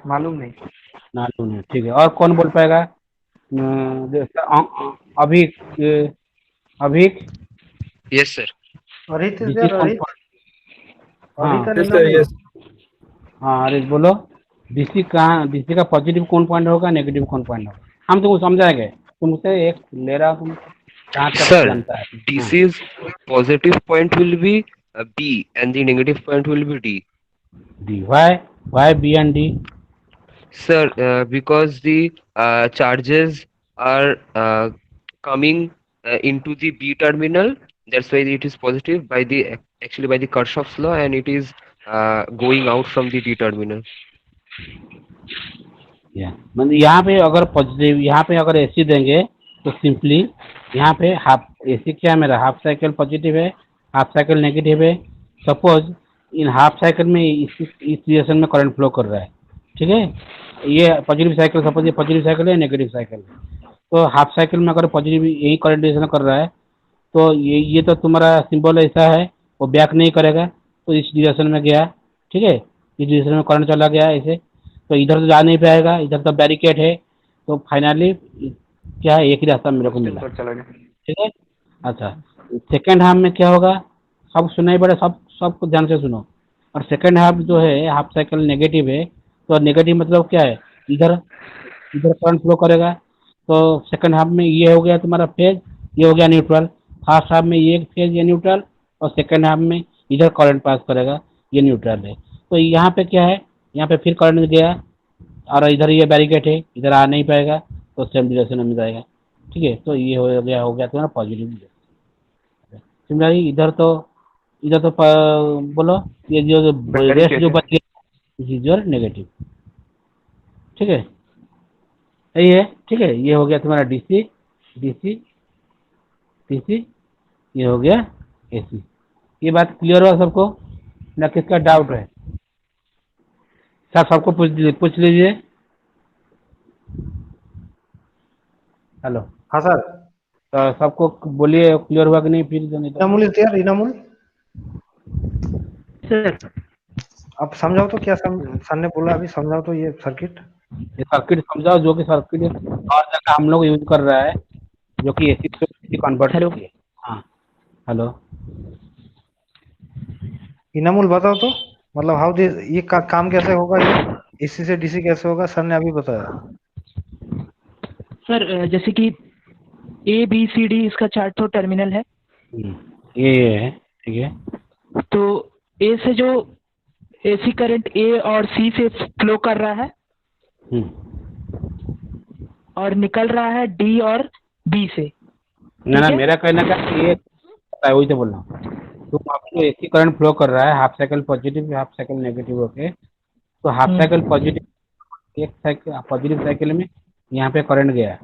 मालूम नहीं। मालूम नहीं, ठीक है। और कौन बोल पाएगा? जैसे Abhik, Abhik, yes sir. Arit is DC there, कौन अरित। पॉइंट? हाँ अरित और यस सर, इनामुल। यस। हाँ, अरे बोलो। डीसी कहाँ, डीसी का पॉजिटिव कौन पॉइंट होगा, नेगेटिव कौन पॉइंट होगा? हम तुमको समझाएंगे, तुमसे एक ले रहा हूँ, तुम जहाँ तक Sir, जानता है। हाँ। DC's positive point will be B and the negative point will be D. D, why B and D? Sir, because the charges are coming into the B terminal, that's why it is positive by the actually by the Kirchhoff's law, and it is going out from the D terminal. या मतलब यहाँ पे अगर positive, यहाँ पे अगर AC देंगे तो सिंपली यहाँ पे हाफ एसी क्या है मेरा, हाफ साइकिल पॉजिटिव है, हाफ साइकिल नेगेटिव है। सपोज इन हाफ साइकिल में इस डिरेक्शन में करंट फ्लो कर रहा है, ठीक है। ये पॉजिटिव साइकिल, सपोज ये पॉजिटिव साइकिल है, नेगेटिव साइकिल है। तो हाफ साइकिल में अगर पॉजिटिव यही करंट डिरेक्शन कर रहा है, तो ये तो तुम्हारा सिंबल ऐसा है, वो बैक नहीं करेगा, तो इस डिरेक्शन में गया, ठीक है। इस डिरेक्शन में करंट चला गया ऐसे, तो इधर तो जा नहीं पाएगा, इधर तो बैरिकेड है। तो फाइनली क्या है, एक ही रास्ता मेरे को स्टेम मिला, पर चला गया। ठीक है। अच्छा, सेकेंड हाफ में क्या होगा? सब सुनाई पड़े, सबको ध्यान से सुनो। और सेकेंड हाफ जो है, हाफ साइकिल नेगेटिव है। तो नेगेटिव मतलब क्या है, इधर इधर करंट फ्लो करेगा। तो सेकंड हाफ में ये हो गया तुम्हारा फेज, ये हो गया न्यूट्रल। फर्स्ट हाफ में ये फेज, ये न्यूट्रल। और सेकंड हाफ में इधर करंट पास करेगा, ये न्यूट्रल है। तो यहाँ पे क्या है, यहाँ पे फिर करंट गया, और इधर ये बैरिकेड है, इधर आ नहीं पाएगा, तो सेम डायरेक्शन में जाएगा, ठीक है। तो ये हो गया तुम्हारा पॉजिटिव। सिमिलरली इधर तो बोलो, ये जो रेस्ट बैरिकेड जो है। बच गया, इज योर नेगेटिव, ठीक है। यही है, ठीक है। ये हो गया तुम्हारा डीसी, डीसी, डीसी। ये हो गया एसी। ये बात क्लियर हुआ सबको ना? किसका हाँ डाउट सर। है? सब सबको पूछ लीजिए। हेलो। हाँ सर। तो सबको बोलिए क्लियर हुआ कि नहीं, फिर जो नहीं तो Inamul is there, Inamul. Sir आप समझाओ तो, क्या सर ने बोला अभी, समझाओ तो ये सर्किट। ये सर्किट समझाओ, जो कि सर्किट और जगह हम लोग यूज कर रहा है, जो कि एसी से डीसी कन्वर्ट हेलो। करती है। हाँ। हेलो। इनामुल बताओ तो। मतलब हाउ दिस ये काम कैसे होगा, ये एसी से डीसी कैसे होगा, सर ने अभी बताया। सर जैसे कि ए बी सी डी इसका चार टर्मिनल है। ये है, ठीक है। तो ए से जो एसी करंट ए और सी से फ्लो कर रहा है और निकल रहा है डी और बी से। ना ठीक ना, है। मेरा कहना का ये पता है, वही तो बोल रहा हूँ। तो आपको एसी करंट फ्लो कर रहा है, half cycle positive half cycle negative होके। तो हाफ साइकिल पॉजिटिव, एक साइकिल पॉजिटिव साइकिल में यहाँ पे करंट गया,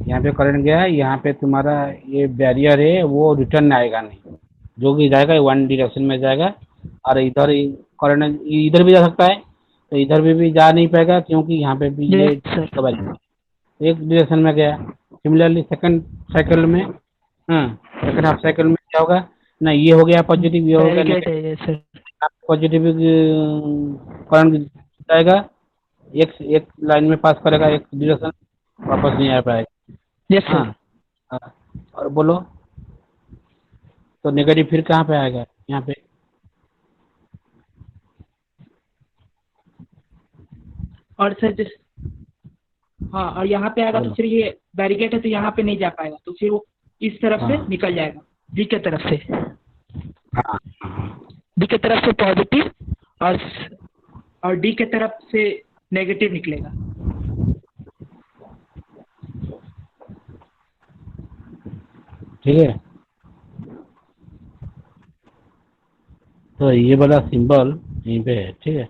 यहाँ पे करंट गया, यहाँ पे तुम्हारा ये बैरियर है वो रिटर्न आएगा नहीं, जो कि जाएगा वन डायरेक्शन में जाएगा। और इधर करंट इधर भी जा सकता है, तो इधर भी जा नहीं पाएगा क्योंकि यहाँ पे भी ये यस सर। एक डायरेक्शन में गया। सिमिलरली सेकंड साइकिल में, हाँ, सेकंड हाफ साइकिल में क्या होगा ना, ये हो गया पॉजिटिव, ये हो गया बैरिकेड नेगेटिव। है। Yes sir. पॉजिटिव करंट जाएगा, एक एक लाइन में पास करेगा, एक डायरेक्शन, वापस नहीं आ पाएगा। यस हाँ, सर। हाँ, और बोलो, तो नेगेटिव फिर कहाँ पे आएगा, यहाँ पे। और सर हाँ, और यहाँ पे आएगा तो बोलो। फिर ये बैरिकेड है तो यहाँ पे नहीं जा पाएगा, तो फिर वो इस तरफ से हाँ निकल जाएगा बी के तरफ से। हाँ हाँ, बी के तरफ से पॉजिटिव और डी के तरफ से नेगेटिव निकलेगा। ठीक है। तो ये वाला सिंबल यहीं पे है, ठीक है।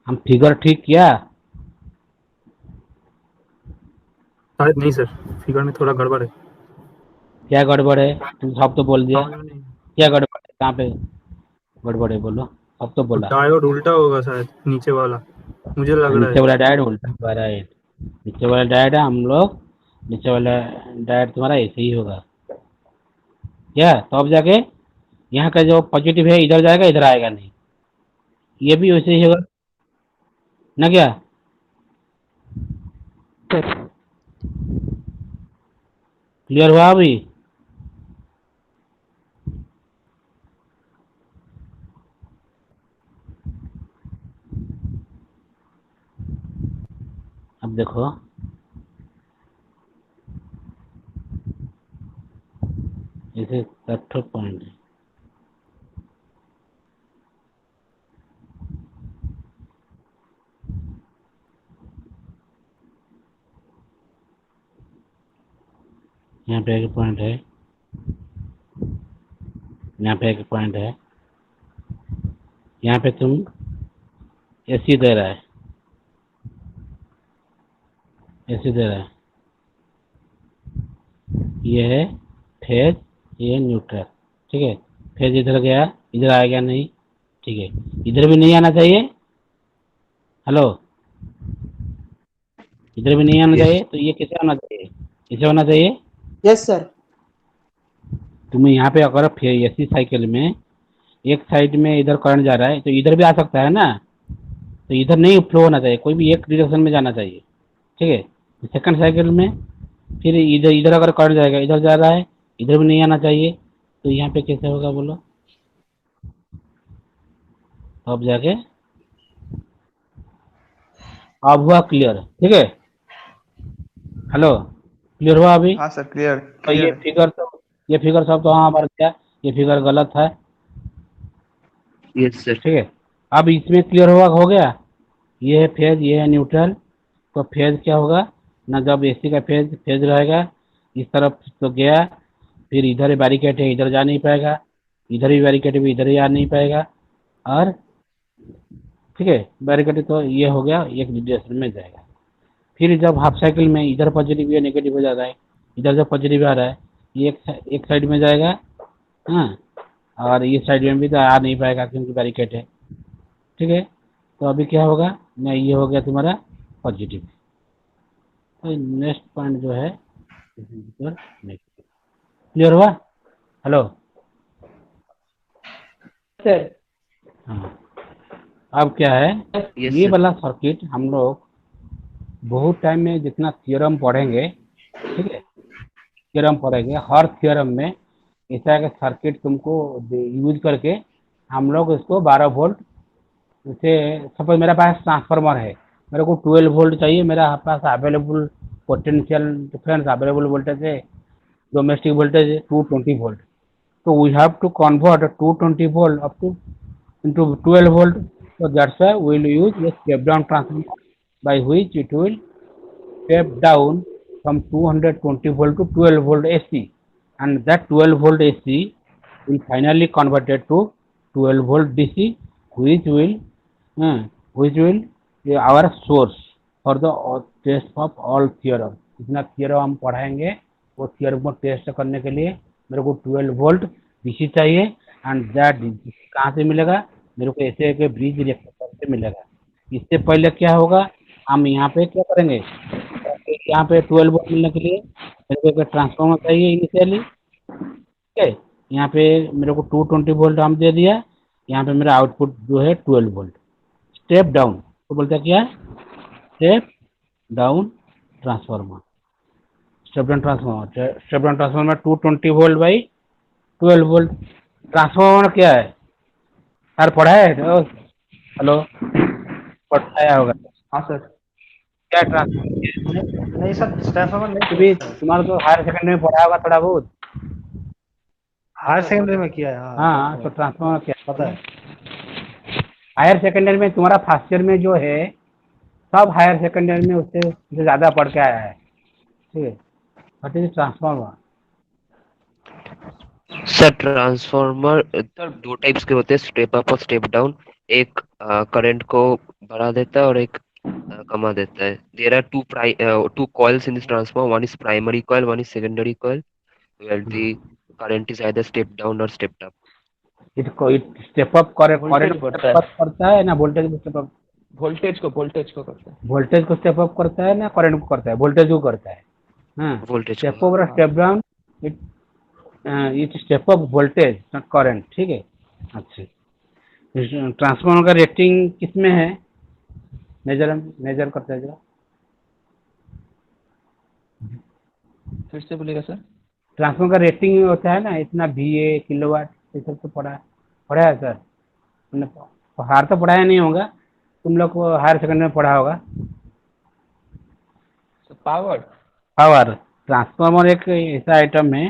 हम फिगर ठीक किया। शायद नहीं सर, फिगर में थोड़ा गड़बड़ है। क्या गड़बड़ है, तुम सब तो बोल दिया। समझ में नहीं। क्या गड़बड़ है, कहाँ पे गड़बड़ है, बोलो। सब तो वो बोला। डायोड उल्टा होगा शायद, नीचे वाला मुझे लग रहा नीचे है। वाला डायट उल्टा हुआ है, नीचे वाला डायट है हम लोग, नीचे वाला डायट तुम्हारा ऐसे ही होगा क्या। तो अब जाके यहाँ का जो पॉजिटिव है इधर जाएगा, इधर आएगा नहीं, ये भी वैसे ही होगा ना क्या। सर क्लियर हुआ अभी। अब देखो, इसे कट पॉइंट है, यहाँ पे एक पॉइंट है, यहाँ पे एक पॉइंट है, यहाँ पे तुम एसी दे रहा है, एसी दे रहा है, ये है फेज, ये है न्यूट्रल, ठीक है। फेज इधर गया, इधर आएगा नहीं, ठीक है। इधर भी नहीं आना चाहिए, हेलो, इधर भी नहीं आना चाहिए, तो ये कैसे होना चाहिए, कैसे होना चाहिए। Yes sir. तुम्हें यहाँ पे अगर एसी साइकिल में एक साइड में इधर करंट जा रहा है, तो इधर भी आ सकता है ना, तो इधर नहीं फ्लो होना चाहिए, कोई भी एक डायरेक्शन में जाना चाहिए, ठीक है। सेकंड साइकिल में फिर इधर इधर अगर करंट जाएगा, इधर जा रहा है, इधर भी नहीं आना चाहिए, तो यहाँ पे कैसे होगा बोलो। तो अब जाके अब हुआ क्लियर, ठीक है। हेलो, क्लियर हुआ अभी। हाँ सर, क्लियर तो ये क्लियर। फिगर तो, ये फिगर सब तो हाँ मर गया, ये फिगर गलत है, यस सर। ठीक है। अब इसमें क्लियर हुआ, हो गया। ये है फेज, ये है न्यूट्रल। तो फेज क्या होगा ना, जब एसी का फेज फेज रहेगा इस तरफ तो गया, फिर इधर बैरिकेड है, इधर जा नहीं पाएगा, इधर भी बैरिकेड है, इधर ही आ नहीं पाएगा, और ठीक है, बैरिकेड तो ये हो गया, एक डायरेक्शन में जाएगा। फिर जब हाफ साइकिल में इधर पॉजिटिव या नेगेटिव हो जाता है, इधर जब पॉजिटिव आ रहा है, ये एक साइड में जाएगा, हाँ, और ये साइड में भी तो आ नहीं पाएगा क्योंकि बैरिकेड है, ठीक है। तो अभी क्या होगा ना, ये हो गया तुम्हारा पॉजिटिव। तो नेक्स्ट पॉइंट जो है नेगेटिव। क्लियर हुआ, हेलो। सर। हाँ, अब क्या है, यस ये सर। वाला सर्किट हम लोग बहुत टाइम में जितना थ्योरम पढ़ेंगे, ठीक है, थ्योरम पढ़ेंगे, हर थ्योरम में इस तरह के सर्किट तुमको यूज करके हम लोग इसको 12 वोल्ट, जैसे सपोज मेरे पास ट्रांसफार्मर है, मेरे को 12 वोल्ट चाहिए, मेरा पास available potential difference available voltage है, डोमेस्टिक वोल्टेज है 220 वोल्ट, तो we have to convert 220 volt up to into 12 volt. So that's why we will use a step down transformer by which it will step down from 220 volt to 12 volt AC, and that 12 volt AC will finally converted to 12 volt DC, uh, which will be our source for the test of all theorem. जितना theorem हम पढ़ाएंगे वो theorem को test करने के लिए मेरे को 12 वोल्ट डीसी चाहिए, एंड दैट कहाँ से मिलेगा, मेरे को ऐसे के ब्रिज रिएक्टर से मिलेगा। इससे पहले क्या होगा, हम यहाँ पे क्या करेंगे, यहाँ पे 12 वोल्ट मिलने के लिए मेरे को एक ट्रांसफार्मर चाहिए इनिशियली, ठीक है, यहाँ पे मेरे को 220 वोल्ट हम दे दिया, यहाँ पे मेरा आउटपुट जो है 12 वोल्ट। स्टेप डाउन तो बोलते हैं क्या, step down transformer, step down transformer, step down transformer 220 volt by 12 volt. Transformer क्या है सर, पढ़ा है? हेलो, पढ़ाया होगा हाँ सर। क्या ट्रांसफार्मर? नहीं सर, ट्रांसफार्मर नहीं अभी पढ़ा है। तुम्हारा तो हायर सेकेंडरी में पढ़ा होगा थोड़ा बहुत। हायर सेकेंडरी में किया है, हाँ, तो ट्रांसफार्मर क्या पता है। हायर सेकेंडरी में तुम्हारा फर्स्ट ईयर में जो है सब हायर सेकेंडरी में उससे ज़्यादा पढ़ के आया है, ठीक है। What is transformer? Sir transformer दो टाइप्स के होते हैं, स्टेप अप और स्टेप डाउन। एक करंट को बढ़ा देता है और एक कमा देता है। There are two coils in this transformer, one is primary coil, one is secondary coil, where the current is either step down और स्टेप अप। इसको स्टेप अप करंट वोल्टेज बढ़ता है, करता है ना, वोल्टेज को स्टेप अप, वोल्टेज को करता है। वोल्टेज को स्टेप अप करता है ना, करंट को करता है, वोल्टेज को करता है। हाँ, वोल्टेज स्टेप को। अप और step down, it step up voltage not current, ठीक है। अच्छा, ट्रांसफार्मर का रेटिंग किसमें है, मेजर करता है जरा, फिर से बोलेगा सर। ट्रांसफार्मर का रेटिंग होता है ना, इतना VA किलोवाट, ये सब तो पढ़ा है सर तुमने? हार तो पढ़ाया नहीं होगा, तुम लोग को हायर सेकेंडरी में पढ़ा होगा। पावर पावर, ट्रांसफार्मर एक ऐसा आइटम है,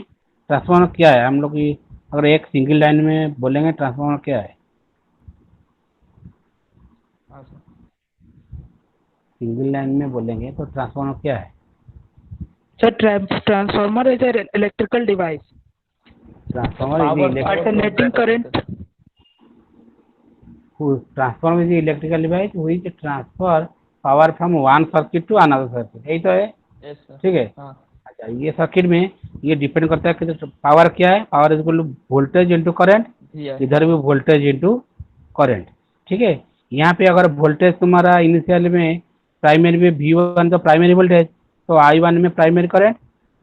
ट्रांसफार्मर क्या है हम लोग की, अगर एक सिंगल लाइन में बोलेंगे ट्रांसफार्मर क्या है, सिंगल लाइन में बोलेंगे तो ट्रांसफार्मर क्या है? Sir transformer is an electrical device transformer alternating current। Transformer is electrical device which transfer power from one circuit to another circuit, यही तो है, यस सर। ठीक है। हाँ अच्छा, ये सर्किट में ये डिपेंड करता है कि पावर क्या है, power is equal to voltage into current, भैया इधर भी वोल्टेज इंटू करंट, ठीक है। यहाँ पे अगर वोल्टेज तुम्हारा इनिशियल में प्राइमरी में V1 तो प्राइमरी वोल्टेज, तो I1 में प्राइमरी करंट,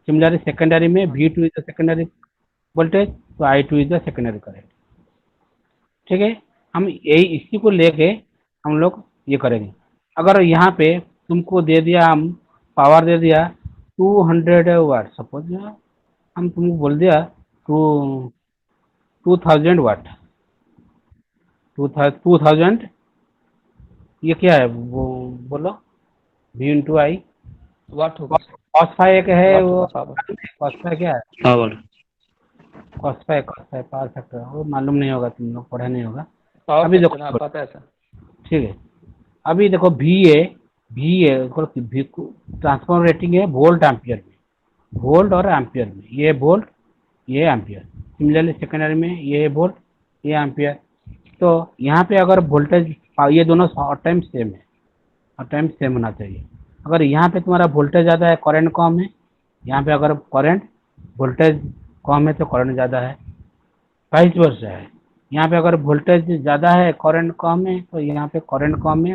सिमिलरली सेकेंडरी में V2 is the secondary voltage, तो I2 is the secondary current, ठीक है। हम यही इसी को लेके हम लोग ये करेंगे। अगर यहाँ पे तुमको दे दिया, हम पावर दे दिया 200 वाट, सपोज हम तुमको बोल दिया 2000 वाट, 2000, ये क्या है वो बोलो, V इंटू आई, वाट होगा सर। कॉस एक है वाट वो, होगा पावर। कॉस क्या है, पावर। कॉस पावर फैक्टर, वो मालूम नहीं होगा, तुम लोग पढ़ा नहीं होगा। पावर अभी फैक्टर, देखो, हाँ पता है सर। ठीक है, अभी देखो VA ट्रांसफॉर्मर रेटिंग है वोल्ट एम्पियर में, वोल्ट और एम्पियर में, ये वोल्ट ये एम्पियर, सिमिलरली सेकेंडरी में ये वोल्ट ये एम्पियर। तो यहाँ पे अगर वोल्टेज, ये दोनों हर टाइम सेम है, हर टाइम सेम होना चाहिए। अगर यहाँ पे तुम्हारा वोल्टेज ज़्यादा है, करंट कम है, यहाँ पे अगर करंट वोल्टेज कम है तो करंट ज़्यादा है, वाइस वर्सा है। यहाँ पे अगर वोल्टेज ज़्यादा है करंट कम है, तो यहाँ पे करंट कम है,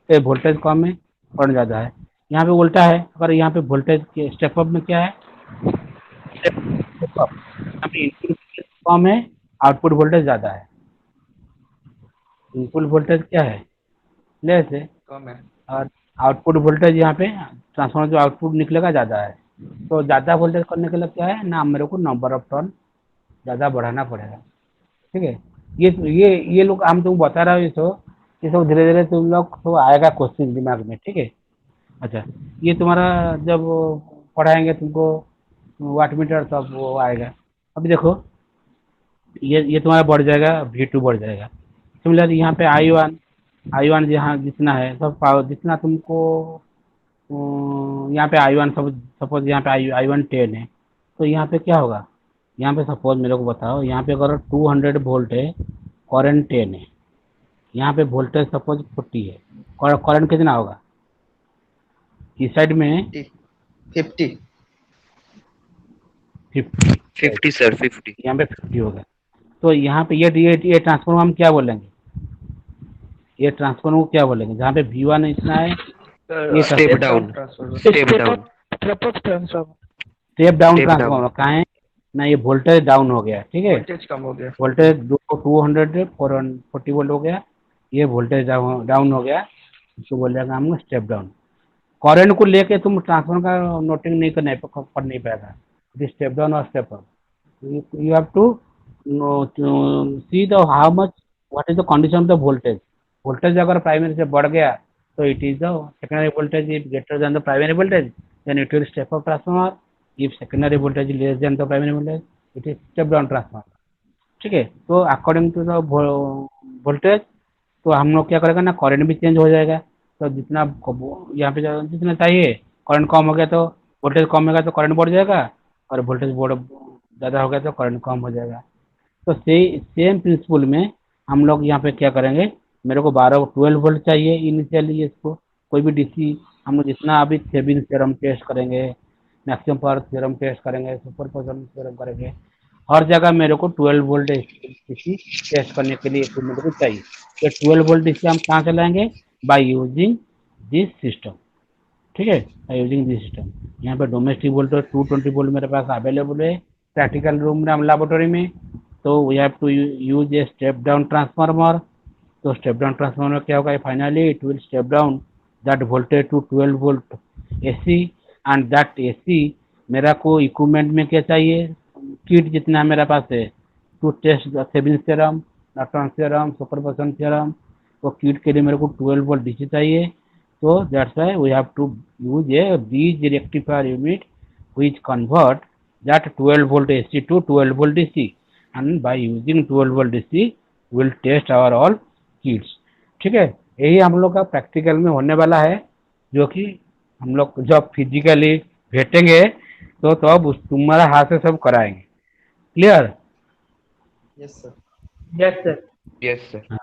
वोल्टेज कम है, करंट ज़्यादा है। यहाँ पे उल्टा है, अगर यहाँ पे वोल्टेज के स्टेप अप में क्या है, स्टेप अप, यहाँ पे इनपुट कम है, आउटपुट वोल्टेज ज़्यादा है, इनपुट वोल्टेज क्या है, लेस है, कम है। और आउटपुट वोल्टेज यहाँ पे ट्रांसफार्मर जो आउटपुट निकलेगा ज़्यादा है। तो ज़्यादा वोल्टेज करने के लिए क्या है ना, मेरे को नंबर ऑफ टर्न ज़्यादा बढ़ाना पड़ेगा। ठीक है, ये लोग हम तुम बता रहा हूँ ये सब धीरे धीरे तुम लोग तो आएगा क्वेश्चन दिमाग में। ठीक है, अच्छा, ये तुम्हारा जब पढ़ाएंगे तुमको वाट मीटर तब वो आएगा। अभी देखो ये तुम्हारा बढ़ जाएगा, V2 बढ़ जाएगा। सिमिलर यहाँ पे I1 जहाँ जितना है सब पावर जितना तुमको यहाँ पे I1 सब सपोज यहाँ पे I1 10 है, तो यहाँ पे क्या होगा, यहाँ पे सपोज मेरे को बताओ, यहाँ पे अगर 200 वोल्ट है, करंट 10 है, यहाँ पे वोल्टेज सपोज 40 है, करंट कितना होगा इस साइड में 50। 50, 50 सर 50। यहाँ पे 50 होगा। तो यहाँ पे ये ट्रांसफॉर्मर हम क्या बोलेंगे, ये ट्रांसफॉर्मर को क्या बोलेंगे, जहाँ पे V1 इतना है ये step down, transformer. Step down, step up transformer. Step down step transformer down. कहाँ है ना, ये वोल्टेज डाउन हो गया। ठीक है, वोल्टेज कम हो गया। वोल्टेज 200 40 वोल्ट हो गया, ये वोल्टेज डाउन हो गया, इसको बोलेगा हम स्टेप डाउन। करंट को लेके तुम ट्रांसफॉर्मर का नोटिंग नहीं कर नहीं पाएगा, स्टेप डाउन और step up. You have to see the how much, what is the condition of the voltage. Voltage अगर प्राइमरी से बढ़ गया तो it is the secondary voltage is greater than the primary voltage, then it will step up transformer. If secondary voltage is less than the primary voltage, it is step down transformer. ठीक है, तो according to the voltage तो हम लोग क्या करेगा ना, current भी चेंज हो जाएगा। तो जितना यहाँ पे जितना चाहिए करंट कम हो गया तो वोल्टेज कम होगा तो करंट बढ़ जाएगा, और वोल्टेज ज़्यादा हो गया तो करंट कम हो जाएगा। तो सेम प्रिंसिपल में हम लोग यहाँ पे क्या करेंगे, मेरे को 12 वोल्ट चाहिए इनिशियली, इसको कोई भी डीसी हम लोग जितना अभी थेवेनिन थ्योरम टेस्ट करेंगे, मैक्सिमम पावर थ्योरम टेस्ट करेंगे, सुपरपोजिशन थ्योरम करेंगे, हर जगह मेरे को 12 वोल्ट डीसी टेस्ट करने के लिए इक्विपमेंट को चाहिए। तो 12 वोल्ट डीसी हम कहाँ से लाएंगे, बाय यूजिंग दिस सिस्टम। ठीक है, बाय यूजिंग दिस सिस्टम। यहाँ पे डोमेस्टिक वोल्टेज 220 वोल्ट मेरे पास अवेलेबल है प्रैक्टिकल रूम में, लेबोरेटरी में। तो we have to use a step down transformer. तो स्टेप डाउन ट्रांसफार्मर क्या होगा, finally it will step down that voltage to 12 volt AC, and that AC मेरा को इक्विपमेंट में क्या चाहिए, किट जितना मेरे पास है to test Thevenin theorem, Norton theorem, superposition theorem. वो किट के लिए मेरे को 12 वोल्ट डीसी चाहिए। तो that's why we have to use a bridge rectifier unit which convert that 12 volt AC to 12 volt DC, and by using 12 volt DC will test our all kits। ठीक है, यही हम लोग का प्रैक्टिकल में होने वाला है, जो कि हम लोग जब फिजिकली भेटेंगे तो तब तुम्हारा हाथ से सब कराएंगे। Clear? Yes sir. Yes sir. Yes sir.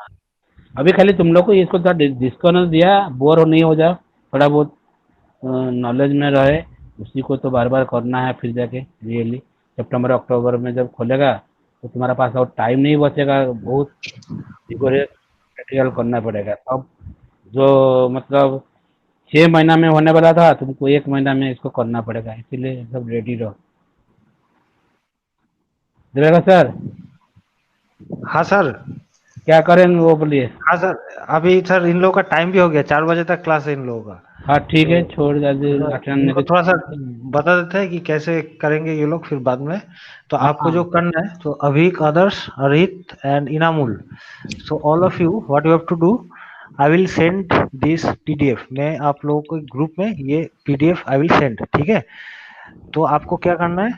अभी खाली तुम लोग को इसको थोड़ा डिस्कनेक्ट दिया, बोर हो नहीं हो जाओ, थोड़ा बहुत नॉलेज में रहे, उसी को तो बार बार करना है फिर जाके रियली। सितंबर अक्टूबर में जब खोलेगा तो तुम्हारे पास और टाइम नहीं बचेगा, बहुत प्रैक्टिकल करना पड़ेगा। अब जो मतलब 6 महीना में होने वाला था तुमको 1 महीना में इसको करना पड़ेगा, इसीलिए सब रेडी रहो। देगा सर? हाँ सर। क्या करेंगे वो बोलिए। हाँ सर, अभी सर इन लोगों का टाइम भी हो गया, 4 बजे तक क्लास है इन लोगों का। हाँ ठीक है, छोड़ अटेंड इनको थोड़ा सा बता देते हैं कि कैसे करेंगे ये लोग फिर बाद में। तो आपको जो करना है, तो Abhik, Adarsh, Arit and Inamul, so all of you what you have to do, I will send this PDF. मैं आप लोगों को ग्रुप में ये पीडीएफ आई विल सेंड, ठीक है। तो आपको क्या करना है,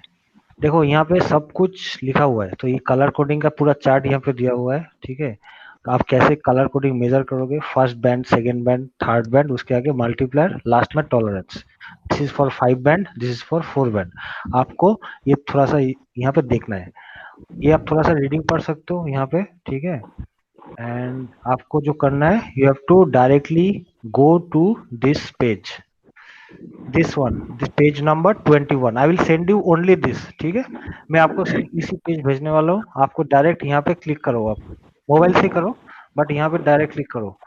देखो यहाँ पे सब कुछ लिखा हुआ है, तो ये कलर कोडिंग का पूरा चार्ट यहाँ पे दिया हुआ है, ठीक है। तो आप कैसे कलर कोडिंग मेजर करोगे, first band, second band, third band, उसके आगे मल्टीप्लायर, लास्ट में tolerance. This is for 5 band, this is for 4 band. आपको ये थोड़ा सा यहाँ पे देखना है, ये आप थोड़ा सा रीडिंग पढ़ सकते हो यहाँ पे, ठीक है। एंड आपको जो करना है, you have to directly go to this page, this one, this page number 21। I will send you only this, ठीक है। मैं आपको सिर्फ इसी पेज भेजने वाला हूँ, आपको डायरेक्ट यहाँ पे क्लिक करो, आप मोबाइल से करो, बट यहाँ पे डायरेक्ट क्लिक करो।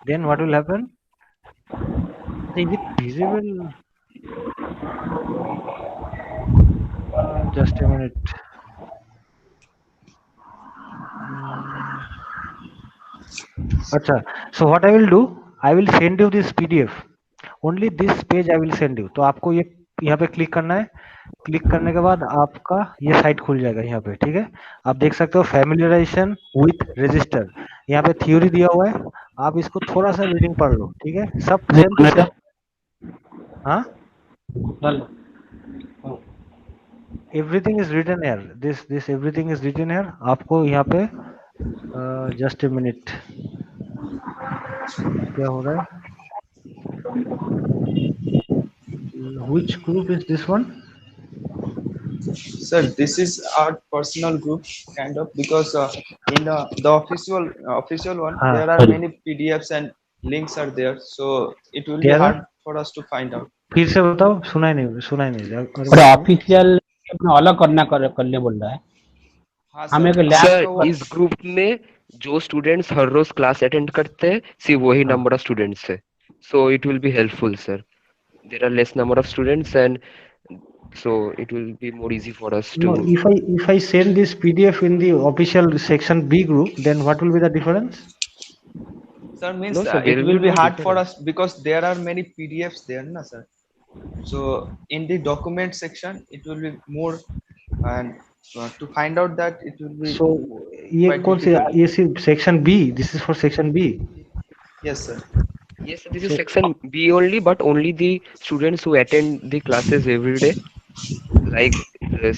Then what will happen, is it visible, just a minute. अच्छा, so what I will do, I will send you this PDF. Only this page I will send you. तो आपको ये यहाँ पे click करना है। Click करने के बाद आपका ये साइट खुल जाएगा यहाँ पे, ठीक है। आप देख सकते हो फैमिलियराइजेशन विथ रजिस्टर, यहाँ पे थ्योरी दिया हुआ है। आप इसको थोड़ा सा रीडिंग पढ़ लो, ठीक है। सब सेम टू सेम। हाँ, everything is written here, this everything is written here. आपको यहाँ पे जस्ट ए मिनट, क्या हो रहा है? Which group is this one? Sir, this is our personal group kind of, because in the official one हाँ, there are many PDFs and links are there, so it will be there are? hard for us to find out. फिर से बताओ, सुना ही नहीं। और official अपना अलग करने बोल रहा है। हाँ हमें एक सर, लैब सर इस ग्रुप में जो स्टूडेंट्स हर रोज क्लास अटेंड करते हैं सिर्फ वही हाँ। नंबर ऑफ स्टूडेंट्स है, so it will be helpful sir. There are less number of students and so it will be more easy for us to No, if I send this PDF in the official section B group, then what will be the difference? sir, means No, sir, there it will will be be no hard for difference. us because there are many PDFs there, na sir. So in the document section it will be more, and to find out that it will be So ये quite कौन से, difficult. ये सिर्फ section B, this is for section B. Yes sir. Yes, sir, this is So section B only, but only the students who attend the classes every day, like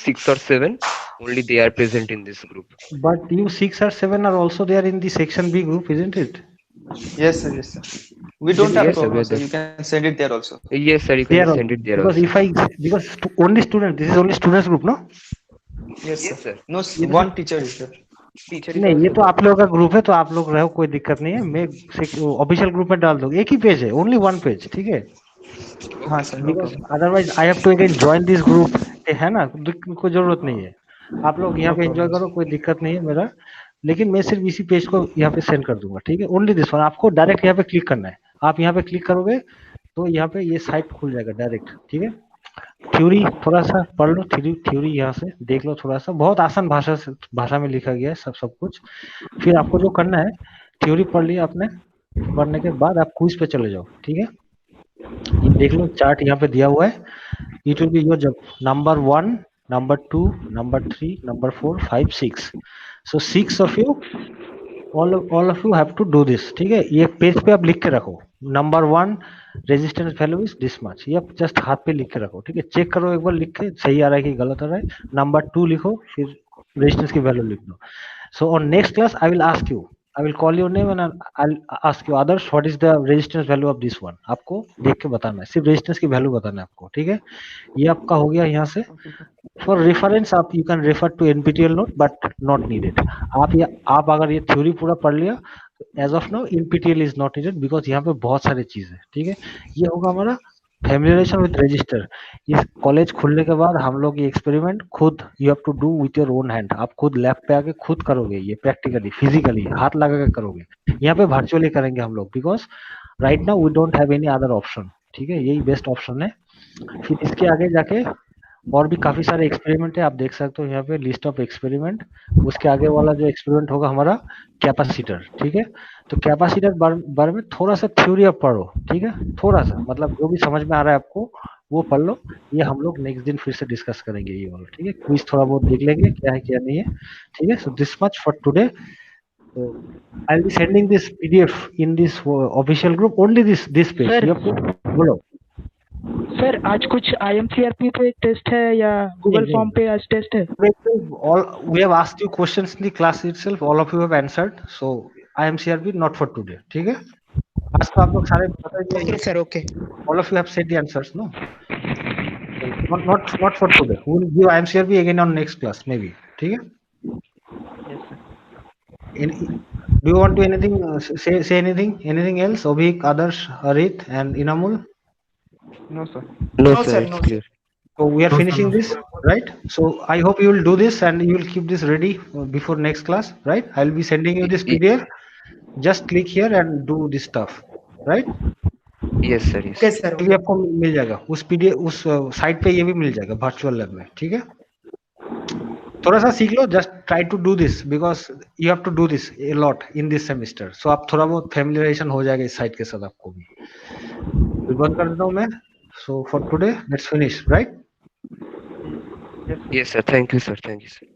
6 or 7, only they are present in this group. but you 6 or 7 are also there in the section B group, isn't it? Yes sir, yes sir. We don't have Yes, sir, we problem are sir, there. you can send it there also. Yes, sir, you They can are send it there because also. because only student, this is only students group, no? Yes Yes, sir. sir. No, ये तो one teacher is there. Teacher is नहीं, ये also तो there. आप लोगों का group है, तो आप लोग रहो, कोई दिक्कत नहीं है। मैं ऑफिशियल ग्रुप में डाल दूंगा, एक ही पेज है, ओनली वन पेज, ठीक है। हाँ sir, no because problem, otherwise I have to again join this group, है ना। कोई जरूरत नहीं है, आप लोग यहाँ नो पे एंजॉय प्रॉब्लम करो, कोई दिक्कत नहीं है मेरा। लेकिन मैं सिर्फ इसी पेज को यहाँ पे सेंड कर दूंगा, ठीक है। ओनली दिस वन, आपको डायरेक्ट यहाँ पे क्लिक करना है। आप यहाँ पे क्लिक करोगे तो यहाँ पे ये साइट खुल जाएगा डायरेक्ट, ठीक है। थ्योरी थोड़ा सा पढ़ लो, थ्योरी यहाँ से देख लो थोड़ा सा, बहुत आसान भाषा में लिखा गया है सब कुछ। फिर आपको जो करना है, थ्योरी पढ़ लिया आपने, पढ़ने के बाद आप क्विज पे चले जाओ, ठीक है। ये देख लो, चार्ट यहाँ पे दिया हुआ है। इट विल बी योर जब number 1, number 2, number 3, number 4, 5, 6। So 6 of you, all of you have to do this, ठीक है। ये पेज पे आप लिख के रखो, number 1 resistance value is this much, ये आप जस्ट हाथ पे लिख के रखो, ठीक है। चेक करो एक बार लिख के, सही आ रहा है कि गलत आ रहा है। नंबर 2 लिखो, फिर रेजिस्टेंस की वैल्यू लिख दो। So on next class, I will ask you, I will call your name and I'll ask you others what is the resistance value of this one। आपको देख के बताना है, सिर्फ रेजिस्टेंस की वैल्यू बताना है आपको, ठीक है। ये आपका हो गया यहाँ से। फॉर रेफरेंस आप you can refer to NPTEL note but not needed. आप अगर ये थ्योरी पूरा पढ़ लिया, as of now NPTEL is not needed, because यहाँ पे बहुत सारी चीज है, ठीक है। ये होगा हमारा फैमिलियराइजेशन विद रजिस्टर। इस कॉलेज खुलने के बाद हम लोग ये एक्सपेरिमेंट खुद, you have to do with your own hand. आप खुद लैब पे आके खुद करोगे, ये प्रैक्टिकली फिजिकली हाथ लगा के करोगे। यहाँ पे वर्चुअली करेंगे हम लोग, because right now we don't have any other option, ठीक है। यही बेस्ट ऑप्शन है। फिर इसके आगे जाके और भी काफी सारे एक्सपेरिमेंट है, आप देख सकते हो यहाँ पे लिस्ट ऑफ एक्सपेरिमेंट। उसके आगे वाला जो एक्सपेरिमेंट होगा हमारा कैपेसिटर, ठीक है। तो कैपेसिटर बारे में थोड़ा सा थ्योरी आप पढ़ो, ठीक है। थोड़ा सा मतलब जो भी समझ में आ रहा है आपको वो पढ़ लो। ये हम लोग नेक्स्ट दिन फिर से डिस्कस करेंगे ये वाला, ठीक है। क्विज थोड़ा बहुत देख लेंगे क्या है क्या नहीं है, ठीक है। So this much for today. I will be sending this PDF in this official group, only this page. Sir, you have to बोलो। सर आज कुछ IMCRP पे टेस्ट है या गूगल फॉर्म पे आज टेस्ट है? All we have asked you questions in the class itself, all of you have answered, so IMCRP not for today, ठीक है। आज तो आप लोग सारे बता दिए। Okay sir, okay. All of you have said the answers, no? Not for today. We will give IMCRP again on next class maybe, ठीक है। Do you want to anything say anything else? Obhik, Adarsh, Harit, and Inamul. no sir. No, sir, it's clear. So we are finishing this, right? So I hope you will do this and you will keep this ready before next class, right? I will be sending you this PDF. Just click here and do this stuff, right? Yes, sir, yes. Okay sir. ये भी आपको मिल जाएगा उस PDF, उस site पे ये भी मिल जाएगा वर्चुअल लैब में, ठीक है। थोड़ा सा सीख लो, just try to do this because you have to do this a lot in this semester, so आप थोड़ा बहुत फैमिलियराइजेशन हो जाएगा इस साइट के साथ आपको भी। तो बंद कर देता हूँ मैं। So for today let's finish, right? Yes, sir. Thank you, sir. Thank you, sir.